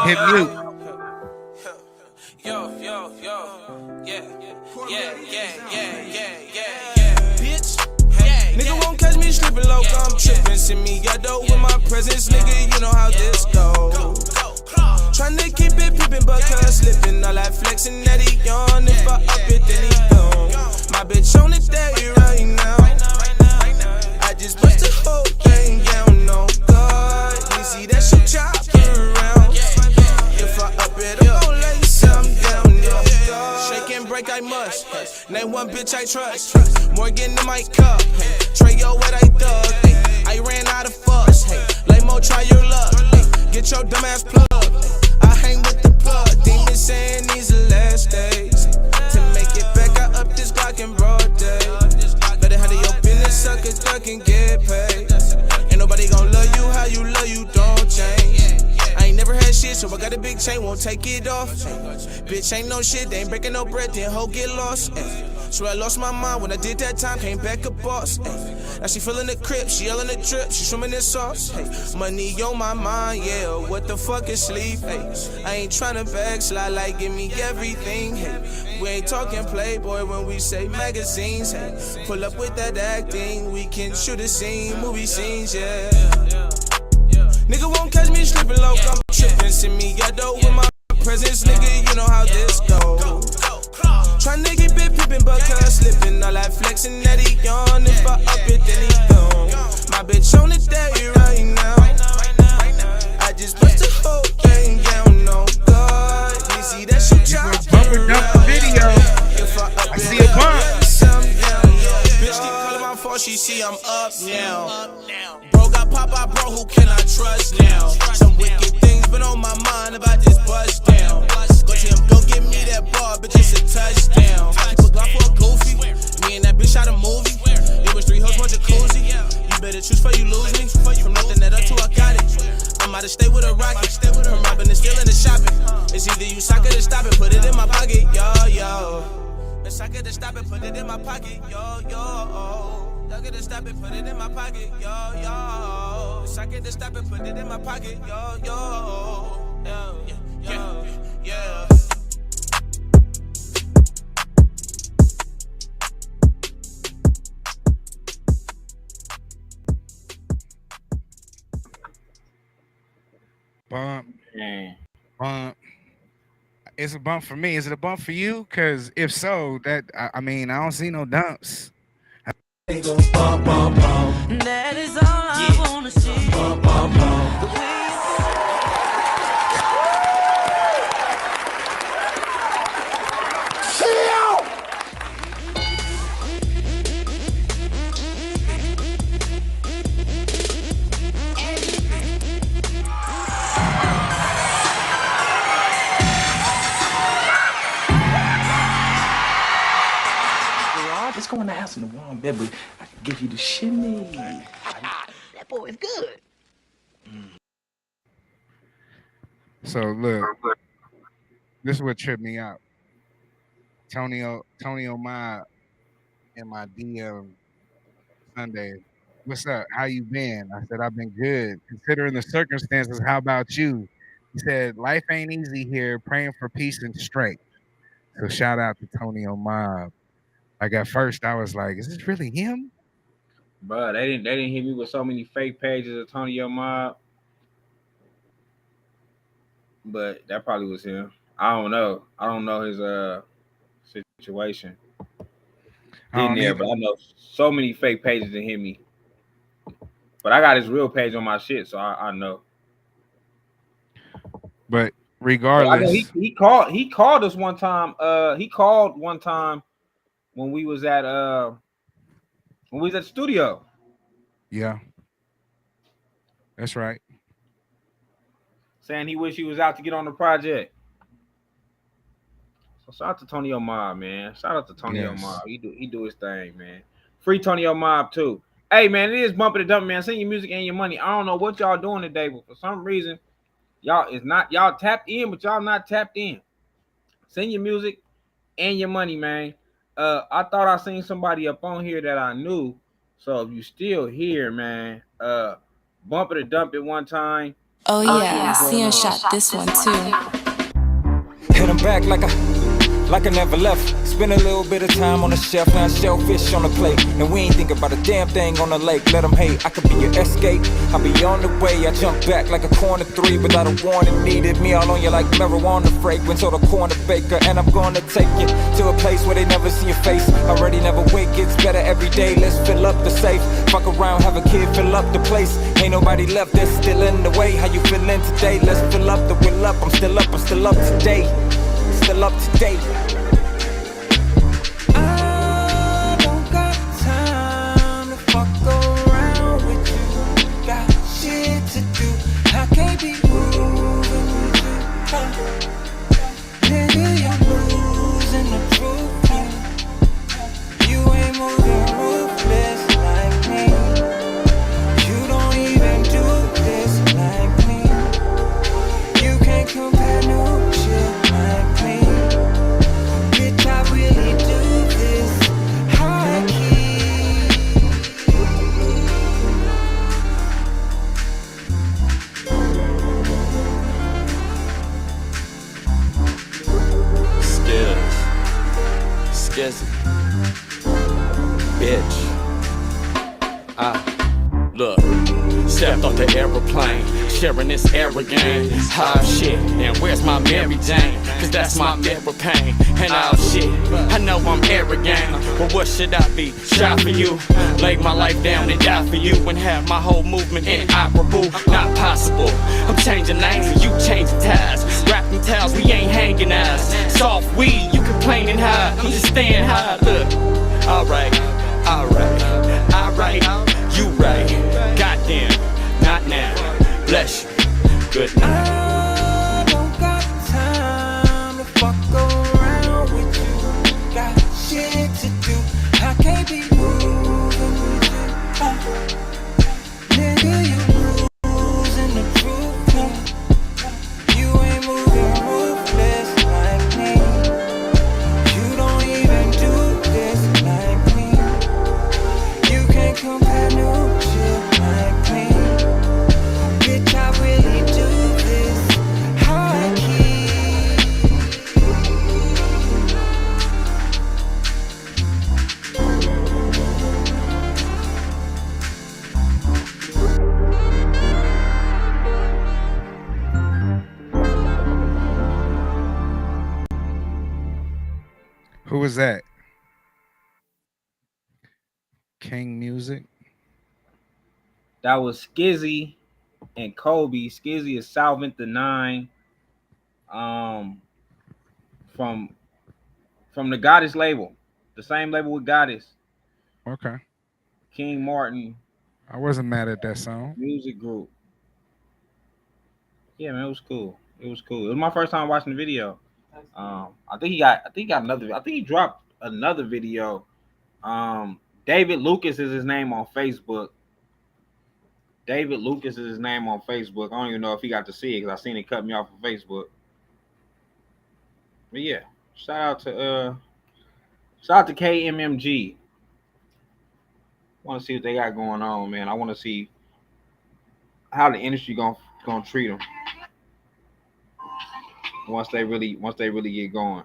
Hit mute. Yo, bitch. Nigga won't catch me slipping low, I'm tripping. Send me your dough with my presence, nigga. You know how this goes. Tryna keep it pippin', but cuz slipping. All that flexing that he on. If I up it, then he gone. My bitch on the day right now. I just pushed the whole thing down, no God. You see that shit chop around. If I up it, I'm gon' lay some down, no God. Shake and break, I must. Name one bitch I trust. Morgan in my cup. Treyo what I thug. I ran out of fuss. Lamo, try your luck. Get your dumb ass plug. I hang with the plug. Demons saying these the last days. To make it back, I up this Glock in broad day. Let it handle your business, suck a duck and get paid. Ain't nobody gon' love you how you love you, don't change. I ain't never had shit, so I got a big chain, won't take it off. Bitch ain't no shit, they ain't breaking no bread, then hoe get lost. So I lost my mind when I did that time, came back a boss. Now she feeling the crib, she yelling the drip, she swimming in sauce. Money on my mind, yeah, what the fuck is sleep? I ain't tryna backslide, like give me everything. We ain't talking Playboy when we say magazines. Pull up with that acting, we can shoot a scene, movie scenes, yeah. Nigga won't catch me slipping low, come tripping. Send me ghetto with my presence, nigga, you know how this go. Tryna get bit pippin', but cuz slipping. All that flexing that he on. If I up it, then he gone. My bitch on the day right now. I just bust the whole thing down, no God. You see that shit drop. Bumper dump the video. I see a bump. Bitch keep calling my phone, she see I'm up now. Bro got pop out, bro, who can I trust now? Some wicked things been on my mind about this bust down. But him, go give me that bar, bitch, it's a touchdown. Keep a Glock for a goofy. Me and that bitch shot a movie. It was 3 hoes, 1 jacuzzi. You better choose for you lose me. From nothing that up to I got it. I'm out to stay with a rocket. From robbing and stealing and shopping. It's either you suck it or stop it, put it in my pocket, yo. It's I get to stop it, put it in my pocket, yo. I get to stop it, put it in my pocket, yo. It's I get to stop it, put it in my pocket, yo. Yeah. Bump. It's a bump for me. Is it a bump for you? Because if so, that I mean, I don't see no dumps. They go bump, bump, bump. That is all I wanna see. Bump, bump, bump. Let's go in the house in the warm bed, but I can give you the shimmy. That boy is good. So look, this is what tripped me out. Tonio Mob in my DM Sunday. What's up? How you been? I said, I've been good. Considering the circumstances, how about you? He said, life ain't easy here. Praying for peace and strength. So shout out to Tonio Mob. Like at first, I was like, "Is this really him?" Bro, they didn't hit me with so many fake pages of Tonio Mob, but that probably was him. I don't know his situation. But I know so many fake pages that hit me. But I got his real page on my shit, so I know. But regardless, he called us one time. He called one time. When we was at the studio. Yeah. That's right. Saying he wish he was out to get on the project. So shout out to Tonio Mob, man. Shout out to Tonio Mob. He do his thing, man. Free Tonio Mob too. Hey man, it is bumping the dump, man. Send your music and your money. I don't know what y'all doing today, but for some reason, y'all tapped in, but y'all not tapped in. Send your music and your money, man. I thought I seen somebody up on here that I knew. So if you still here, man, bump it or dump it one time. Oh yeah, Sion shot this one too. Hit him back like I never left. Spend a little bit of time on the shelf, now shellfish on the plate. And we ain't think about a damn thing on the lake. Let them hate, I could be your escape. I'll be on the way, I jump back like a corner 3 without a warning. Needed me all on you like marijuana fragrance or the corner baker. And I'm gonna take you to a place where they never see your face. Already never wake, it's better every day. Let's fill up the safe. Fuck around, have a kid, fill up the place. Ain't nobody left, that's still in the way. How you feeling today? Let's fill up the will up. I'm still up today. Still up to date. I don't got time to fuck around with you. Got shit to do. I can't be moving with you. Nigga, you're losing the truth. You ain't moving ruthless like me. You don't even do this like me. You can't compare no shit like me. Bitch, I really do this high key. Skizzy, bitch. Look, stepped off the aeroplane. sharing this arrogant. Oh shit, and where's my Mary Jane? Cause that's my mirror pain. And oh shit, I know I'm arrogant, but what should I be? Shy for you, lay my life down and die for you, and have my whole movement inoperable. Not possible. I'm changing lanes and you changing ties. Rapping towels, we ain't hanging eyes. Soft weed, you complaining high. I'm just staying high. Look, alright, you right. Goddamn, not now. Bless you. Good night. I don't got time to fuck around with you. Got shit to do. I can't be moving with you. Nigga, you losing the truth. You ain't moving ruthless like me. You don't even do this like me. You can't compare no shit like me. Bitch, I really do this high key. Who was that? King Music. That was Skizzy and Kobe. Skizzy is Salvent the 9. From the Goddess label. The same label with Goddess. Okay. King Martin I wasn't mad at that song. music group. Yeah, man, it was cool. It was my first time watching the video. I think he dropped another video. David Lucas is his name on Facebook. I don't even know if he got to see it because I seen it cut me off of Facebook. But yeah, shout out to KMMG. Want to see what they got going on, man. I want to see how the industry gonna treat them once they really get going.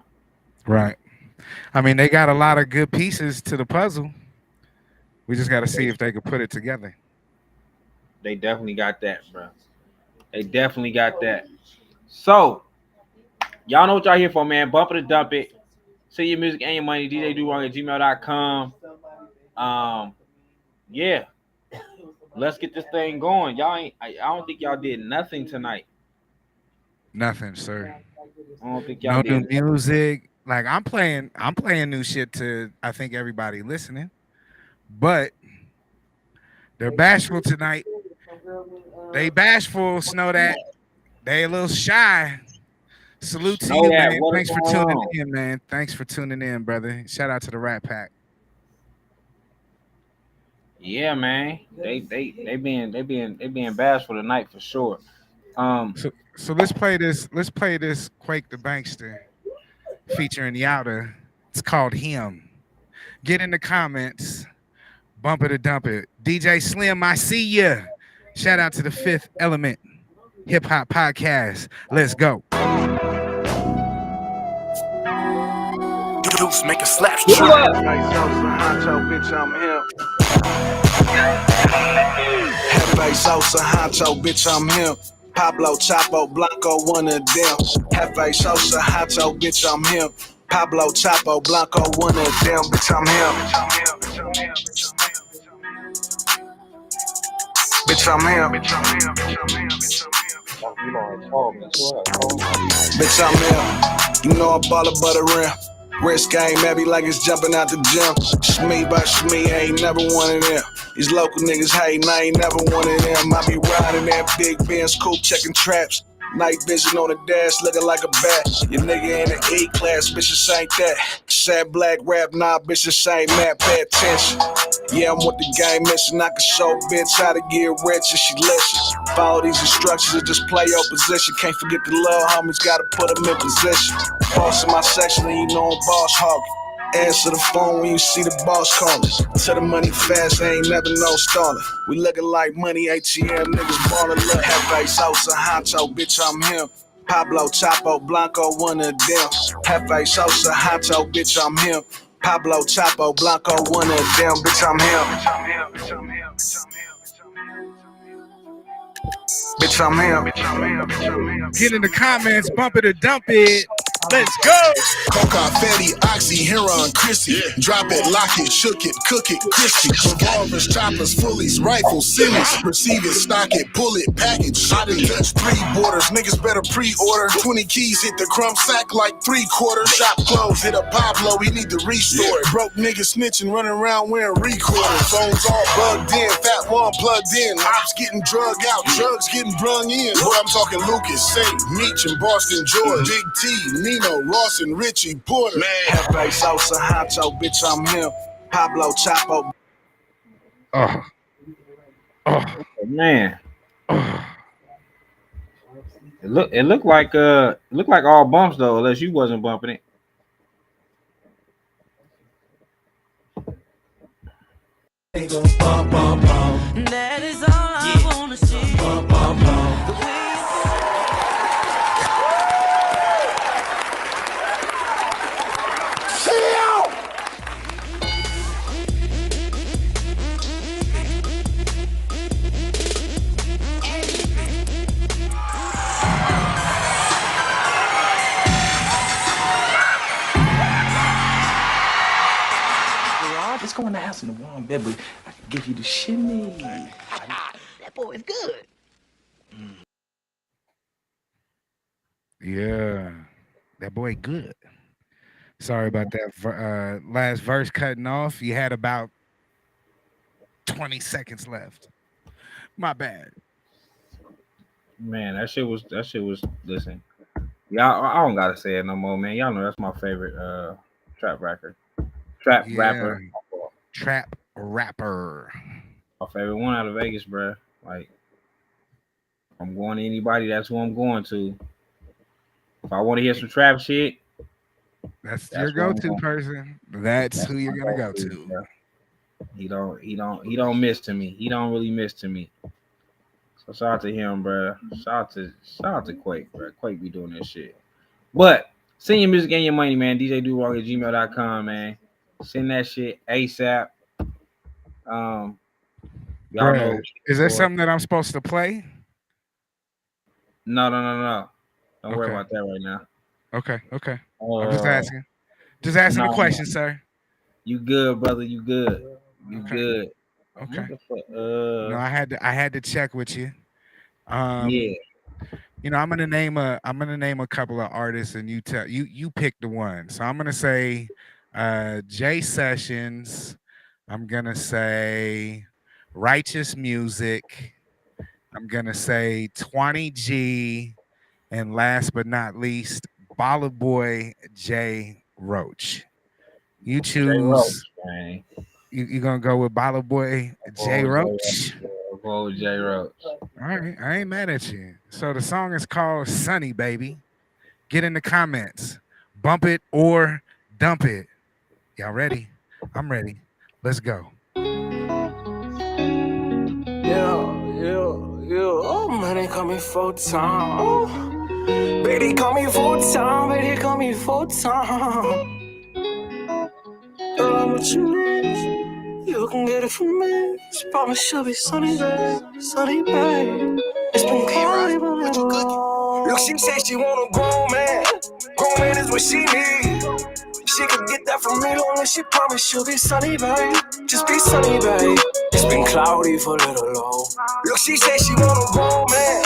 Right. I mean, they got a lot of good pieces to the puzzle. We just got to see if they could put it together. They definitely got that, bro. They definitely got that. So, y'all know what y'all here for, man. Bump it or dump it. Send your music and your money. DJ DoWrong at gmail.com. Yeah. Let's get this thing going. I don't think y'all did nothing tonight. Nothing, sir. I don't think y'all No did. new music. Like I'm playing new shit to I think everybody listening. But they're bashful tonight. They bashful, Snow That. They a little shy. Salute to you, man. Thanks for tuning in, man. Thanks for tuning in, brother. Shout out to the Rat Pack. Yeah, man. They being bashful tonight for sure. So let's play this. Let's play this Quake the Bankster featuring Yowda. It's called Him. Get in the comments. Bump it or dump it. DJ Slim, I see ya. Shout out to the Fifth Element Hip Hop Podcast. Let's go. Deuce make a slap. Bitch, I'm him. Hefe Sosa, Honcho, bitch, I'm him. Pablo, Chapo, Blanco, one of them. Hefe Sosa, Honcho, bitch, I'm him. Pablo, Chapo, Blanco, one of them. Bitch, I'm him. Bitch, I'm him. Bitch, I'm him. You know I'm baller but a rim. Wrist game, maybe like it's jumping out the gym. Shmee by Shmee, ain't never one of them. These local niggas hatin', I ain't never one of them. I be riding that big Benz coupe, checking traps. Night vision on the dash, looking like a bat. Your nigga in the E-class, bitches ain't that. Sad black rap, nah, bitches ain't mad, pay attention. Yeah, I'm with the game mission. I can show bitch how to get rich and she listen. Follow these instructions and just play your position. Can't forget the little homies, gotta put them in position. Boss in my section and you know I'm boss hogging. Answer the phone when you see the boss calling. To the money fast, ain't never no stalling. We looking like money ATM, niggas ballin'. Look, Hefe Sosa, Honcho, bitch, I'm him. Pablo, Chapo, Blanco, one of them. Hefe Sosa, Honcho, bitch, I'm him. Pablo, Chapo, Blanco, one of them. Bitch, I'm him. Bitch, I'm him. Get in the comments, bump it or dump it. Let's go. Coca, Fetty, Oxy, Heron, Chrissy. Drop it, lock it, shook it, cook it, crispy. Revolvers, choppers, fullies, rifles, sillies. Receive it, stock it, pull it, package, shop it. Dutch 3 borders, niggas better pre-order. 20 keys hit the crumb sack like 3/4. Shop closed, hit a Pablo, he need to restore it. Broke niggas snitching, running around wearing recorders. Phones all bugged in, fat one plugged in. Ops getting drugged out, drugs getting brung in. Boy, I'm talking Lucas, Saint, Meech, and Boston, George. Big T, Nino, Ross, and Richie Porter. Man, Hefe, Sosa, Hacho, bitch, I'm him. Pablo, Chapo. Man. It looked like all bumps though, unless you wasn't bumping it. That is all I wanna see. Let's go in the house in the warm bed, but I can give you the shimmy. That boy's good. Yeah, that boy good. Sorry about that last verse cutting off. You had about 20 seconds left. My bad. Man, that shit was listen. Y'all, I don't gotta say it no more, man. Y'all know that's my favorite trap rapper. Trap rapper. My favorite one out of Vegas, bro. Like, if I'm going to anybody, that's who I'm going to. If I want to hear some trap shit, that's your go-to person. That's who you're gonna go to. Bro. He don't miss to me. He don't really miss to me. So shout out to him, bro. Shout out to Quake, bro. Quake be doing this shit. But send your music and your money, man. DJ DoWrong at gmail.com, man. Send that shit ASAP. Y'all know. Is there something that I'm supposed to play? No. Don't worry about that right now. Okay. I'm just asking. Just asking a question, sir. You good, brother? You good? You good? Okay. No, I had to check with you. Yeah. You know, I'm gonna name a couple of artists, and you pick the one. So I'm gonna say Jay Sessions. I'm gonna say Righteous Music. I'm gonna say 20G, and last but not least, Baller Boy J Roach. You choose. You gonna go with Baller Boy J Roach? Go with J Roach. All right, I ain't mad at you. So the song is called Sunny Baby. Get in the comments. Bump it or dump it. Y'all ready? I'm ready. Let's go. Oh man, they call me full-time. Baby, call me full-time. Baby, call me full-time. Girl, I'm what you need. You can get it from me. She promise she'll be sunny, babe. Sunny, babe. It's been cloudy, but what you cooking? Look, she said she want a grown man. Grown man is what she need. She could get that from me long as she promise she'll be sunny, babe. Just be sunny, babe. It's been cloudy for a little low. Look, she said she want a grown man.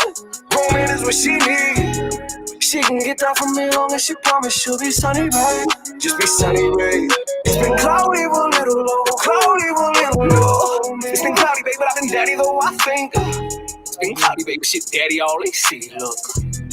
Grown man is what she need. She can get that from me long as she promise she'll be sunny, babe. Just be sunny, babe. It's been cloudy for a little low. Cloudy for a little low. It's been cloudy, babe, but I've been daddy though, I think. It's been cloudy, baby, shit, daddy all they see, look.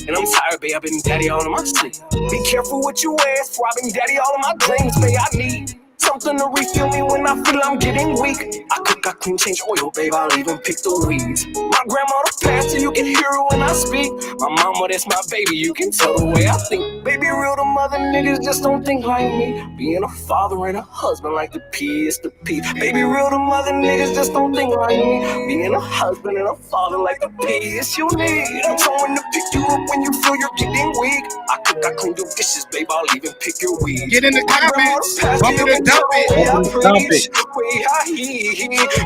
And I'm tired, babe, I've been daddy all in my sleep. Be careful what you ask for, I've been daddy all of my dreams, babe, I need something to refill me when I feel I'm getting weak. I cook, I clean, change oil, babe, I'll even pick the weeds. My grandma the pastor, you can hear her when I speak. My mama, that's my baby, you can tell the way I think. Baby, real the mother niggas just don't think like me. Being a father and a husband like the P is the P. Baby, real the mother niggas just don't think like me. Being a husband and a father like the P is you need. I'm trying to pick you up when you feel you're getting weak. I cook, I clean your dishes, babe, I'll even pick your weeds. Get in the comments. Bump it and dump it. Way I hear,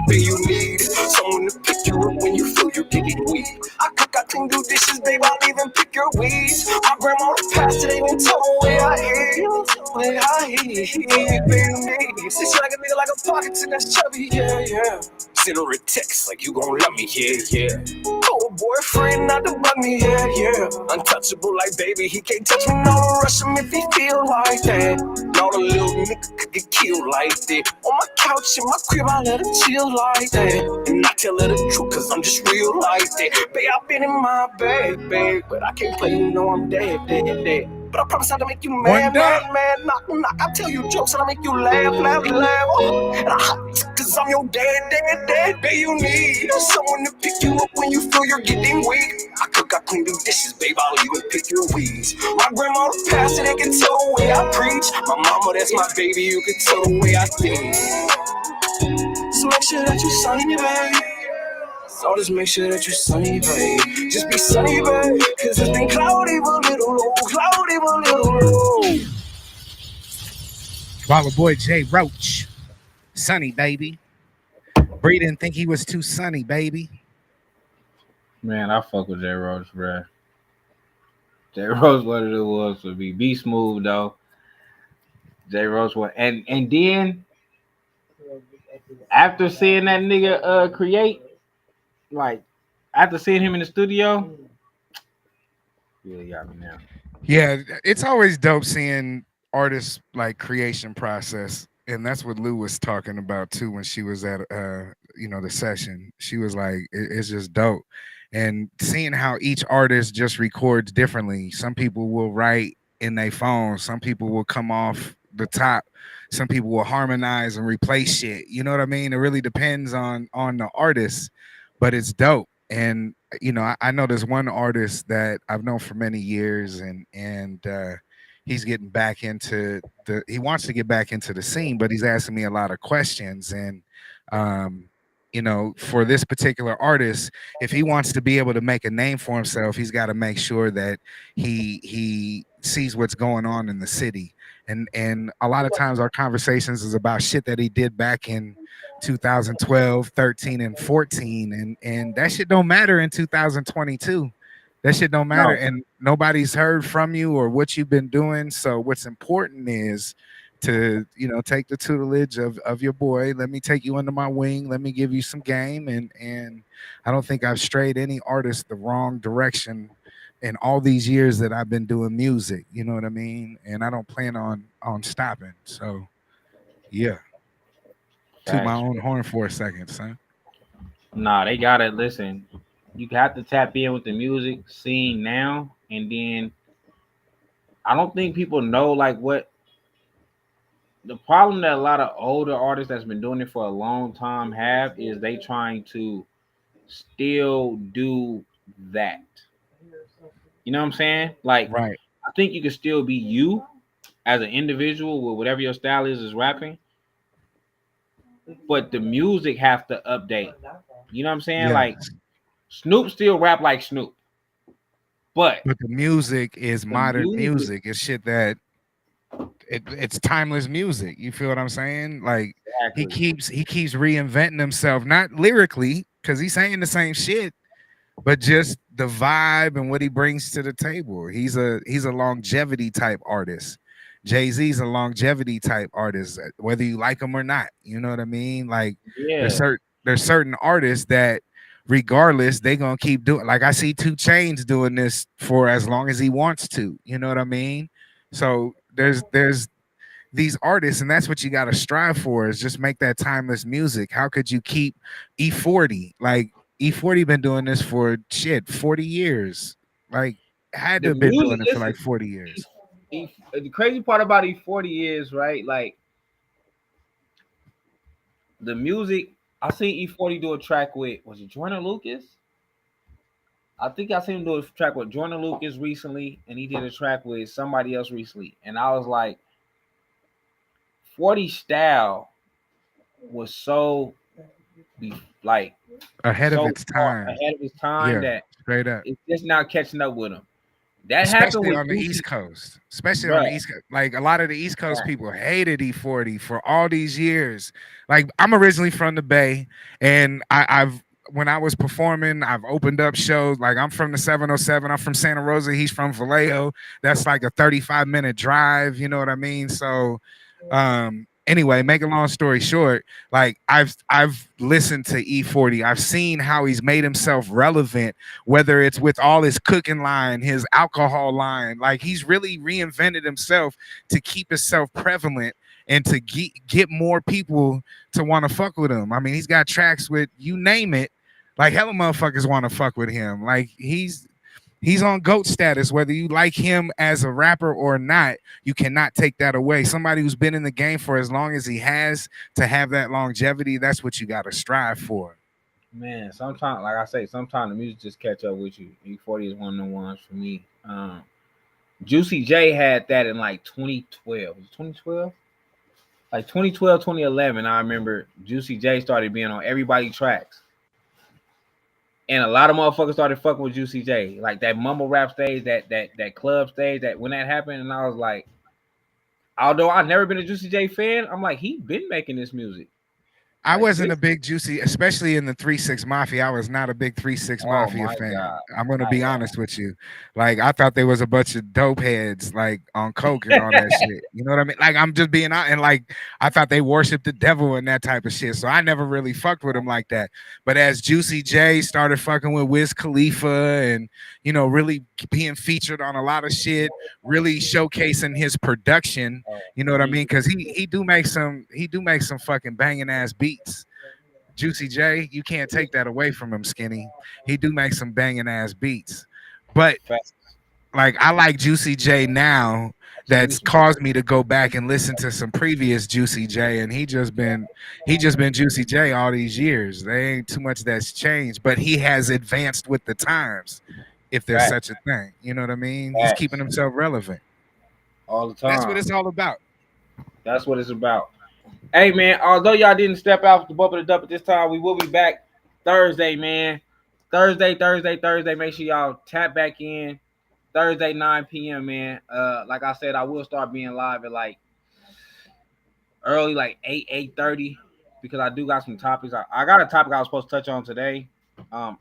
babe, you need someone to pick you up when you feel you're getting weak. I cook, I clean do dishes, babe, I'll even pick your weeds. My grandma passed it, ain't told the way I heal. Way I heal, baby. She like a nigga like a pockets and that's chubby, yeah. Send her a text like you gon' love me, yeah. Oh, boyfriend, not to bug me, yeah. Untouchable like baby, he can't touch me, no rush him if he feel like that. No, the little nigga could get killed like that. On my couch in my crib, I let her chill like that. And I tell her the truth, cause I'm just real like that. Babe, I've been in my bag, babe, but I can't play, you know I'm dead. But I promise not to make you mad, knock. I'll tell you jokes and I'll make you laugh. Oh, and cause I'm your dad. Babe, you need someone to pick you up when you feel you're getting weak. I cook, I clean, do dishes, babe, I'll even pick your weeds. My grandma passed it, they can tell the way I preach. My mama, that's my baby, you can tell the way I think. So make sure that you sunny, babe. So just make sure that you're sunny, babe. Just be sunny, babe. Cause it's been cloudy but little low. While the boy Jay Roach, sunny, baby. Bree didn't think he was too sunny, baby. Man, I fuck with Jay Roach, bruh. Jay Roach, what it was to be smooth though. Jay Roach was, and then after seeing that nigga create, like after seeing him in the studio, really got me now. Yeah, it's always dope seeing artists like creation process, and that's what Lou was talking about too when she was at the session. She was like, it's just dope, and seeing how each artist just records differently. Some people will write in their phone, some people will come off the top, some people will harmonize and replace shit. You know what I mean? It really depends on the artist, but it's dope. And I know there's one artist that I've known for many years, and he's getting back into he wants to get back into the scene, but he's asking me a lot of questions. And for this particular artist, if he wants to be able to make a name for himself, he's got to make sure that he sees what's going on in the city. And a lot of times our conversations is about shit that he did back in 2012, 13, and 14, and that shit don't matter in 2022. That shit don't matter, and nobody's heard from you or what you've been doing. So what's important is to take the tutelage of your boy. Let me take you under my wing. Let me give you some game, and I don't think I've strayed any artist the wrong direction in all these years that I've been doing music. You know what I mean? And I don't plan on stopping. So yeah. To my own horn for a second, son. Nah, they gotta listen. You have to tap in with the music scene now, and then I don't think people know like what the problem that a lot of older artists that's been doing it for a long time have is they trying to still do that. You know what I'm saying? Like, right. I think you can still be you as an individual with whatever your style is rapping. But the music have to update. You know what I'm saying? Yeah. Like Snoop still rap like Snoop. But the music is modern music. It's shit that it's timeless music. You feel what I'm saying? Like exactly. he keeps reinventing himself, not lyrically, because he's saying the same shit, but just the vibe and what he brings to the table. He's a longevity type artist. Jay-Z's a longevity type artist, whether you like him or not. You know what I mean? Like there's certain artists that regardless, they gonna keep doing. Like I see 2 Chainz doing this for as long as he wants to. You know what I mean? So there's these artists, and that's what you got to strive for, is just make that timeless music. How could you keep E40? Like E40 been doing this for 40 years. Like had to have been doing it for like 40 years. The crazy part about E40 is, right, like the music. I seen E40 do a track with, was it Jordan Lucas? I think I seen him do a track with Jordan Lucas recently, and he did a track with somebody else recently. And I was like, 40 style was so like ahead of its time. That straight up. It's just now catching up with him. That especially happened on the East Coast. Especially on the East Coast. Like a lot of the East Coast people hated E40 for all these years. Like I'm originally from the Bay, and I've when I was performing, I've opened up shows. Like I'm from the 707. I'm from Santa Rosa. He's from Vallejo. That's like a 35-minute drive. You know what I mean? So, anyway, make a long story short, like I've listened to E40. I've seen how he's made himself relevant, whether it's with all his cooking line, his alcohol line. Like he's really reinvented himself to keep himself prevalent and to get more people to want to fuck with him. I mean, he's got tracks with you name it, like hella motherfuckers want to fuck with him. Like he's on GOAT status, whether you like him as a rapper or not. You cannot take that away. Somebody who's been in the game for as long as he has, to have that longevity, that's what you got to strive for. Man, sometimes, like I say, sometimes the music just catch up with you. E40 is one of the ones for me. Juicy J had that in like 2012. Was it 2012? Like 2012, 2011, I remember Juicy J started being on everybody's tracks. And a lot of motherfuckers started fucking with Juicy J. Like that mumble rap stage, that club stage, that when that happened, and I was like, although I've never been a Juicy J fan, I'm like, he been making this music. I wasn't a big Juicy, especially in the 3-6 Mafia. I was not a big 3-6 Mafia fan. God. I'm gonna be honest with you. Like I thought there was a bunch of dope heads like on coke and all that shit. You know what I mean? Like I'm just being honest, and like I thought they worshiped the devil and that type of shit. So I never really fucked with them like that. But as Juicy J started fucking with Wiz Khalifa and really being featured on a lot of shit, really showcasing his production. You know what I mean? Because he do make some fucking banging ass beats. Juicy J, you can't take that away from him, Skinny. He do make some banging ass beats. But like I like Juicy J now, that's caused me to go back and listen to some previous Juicy J, and he just been Juicy J all these years. There ain't too much that's changed, but he has advanced with the times, if there's such a thing. You know what I mean? He's keeping himself relevant all the time. That's what it's all about. That's what it's about. Hey, man, although y'all didn't step out the bump of the dump at this time, we will be back Thursday, man. Thursday. Make sure y'all tap back in. Thursday, 9 p.m., man. Like I said, I will start being live at like early, like 8:30, because I do got some topics. I got a topic I was supposed to touch on today,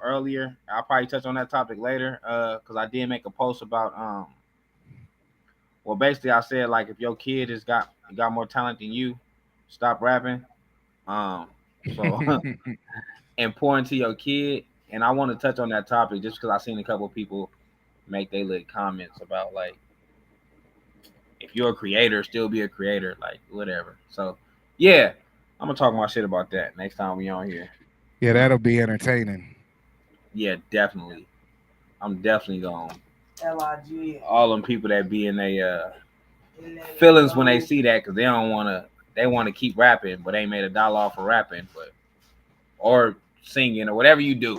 earlier. I'll probably touch on that topic later, because I did make a post about, well, basically I said, like, if your kid has got more talent than you, stop rapping. So and pour into your kid. And I want to touch on that topic just because I've seen a couple of people make their little comments about, like, if you're a creator, still be a creator, like, whatever. So yeah, I'm gonna talk my shit about that next time we on here. Yeah, that'll be entertaining. Yeah, definitely. I'm definitely going. LIG. All them people that be in their feelings when they see that, because they want to keep rapping, but ain't made $1 off of rapping, or singing or whatever you do.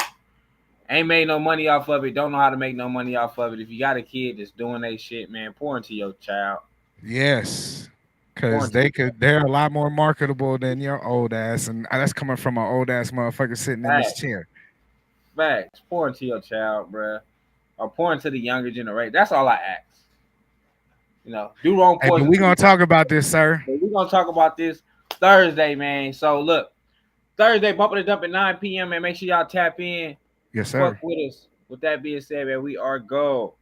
Ain't made no money off of it. Don't know how to make no money off of it. If you got a kid that's doing that shit, man, pour into your child. Yes, because they're a lot more marketable than your old ass, and that's coming from an old ass motherfucker sitting in this chair. Facts. Pour into your child, bruh. Or pour into the younger generation. That's all I ask. DoWrong. Hey, but we gonna talk about this, sir. We're gonna talk about this Thursday, man. So look, Thursday, bumping it up at 9 p.m. and make sure y'all tap in. Yes, sir. Fuck with us. With that being said, man, we are go.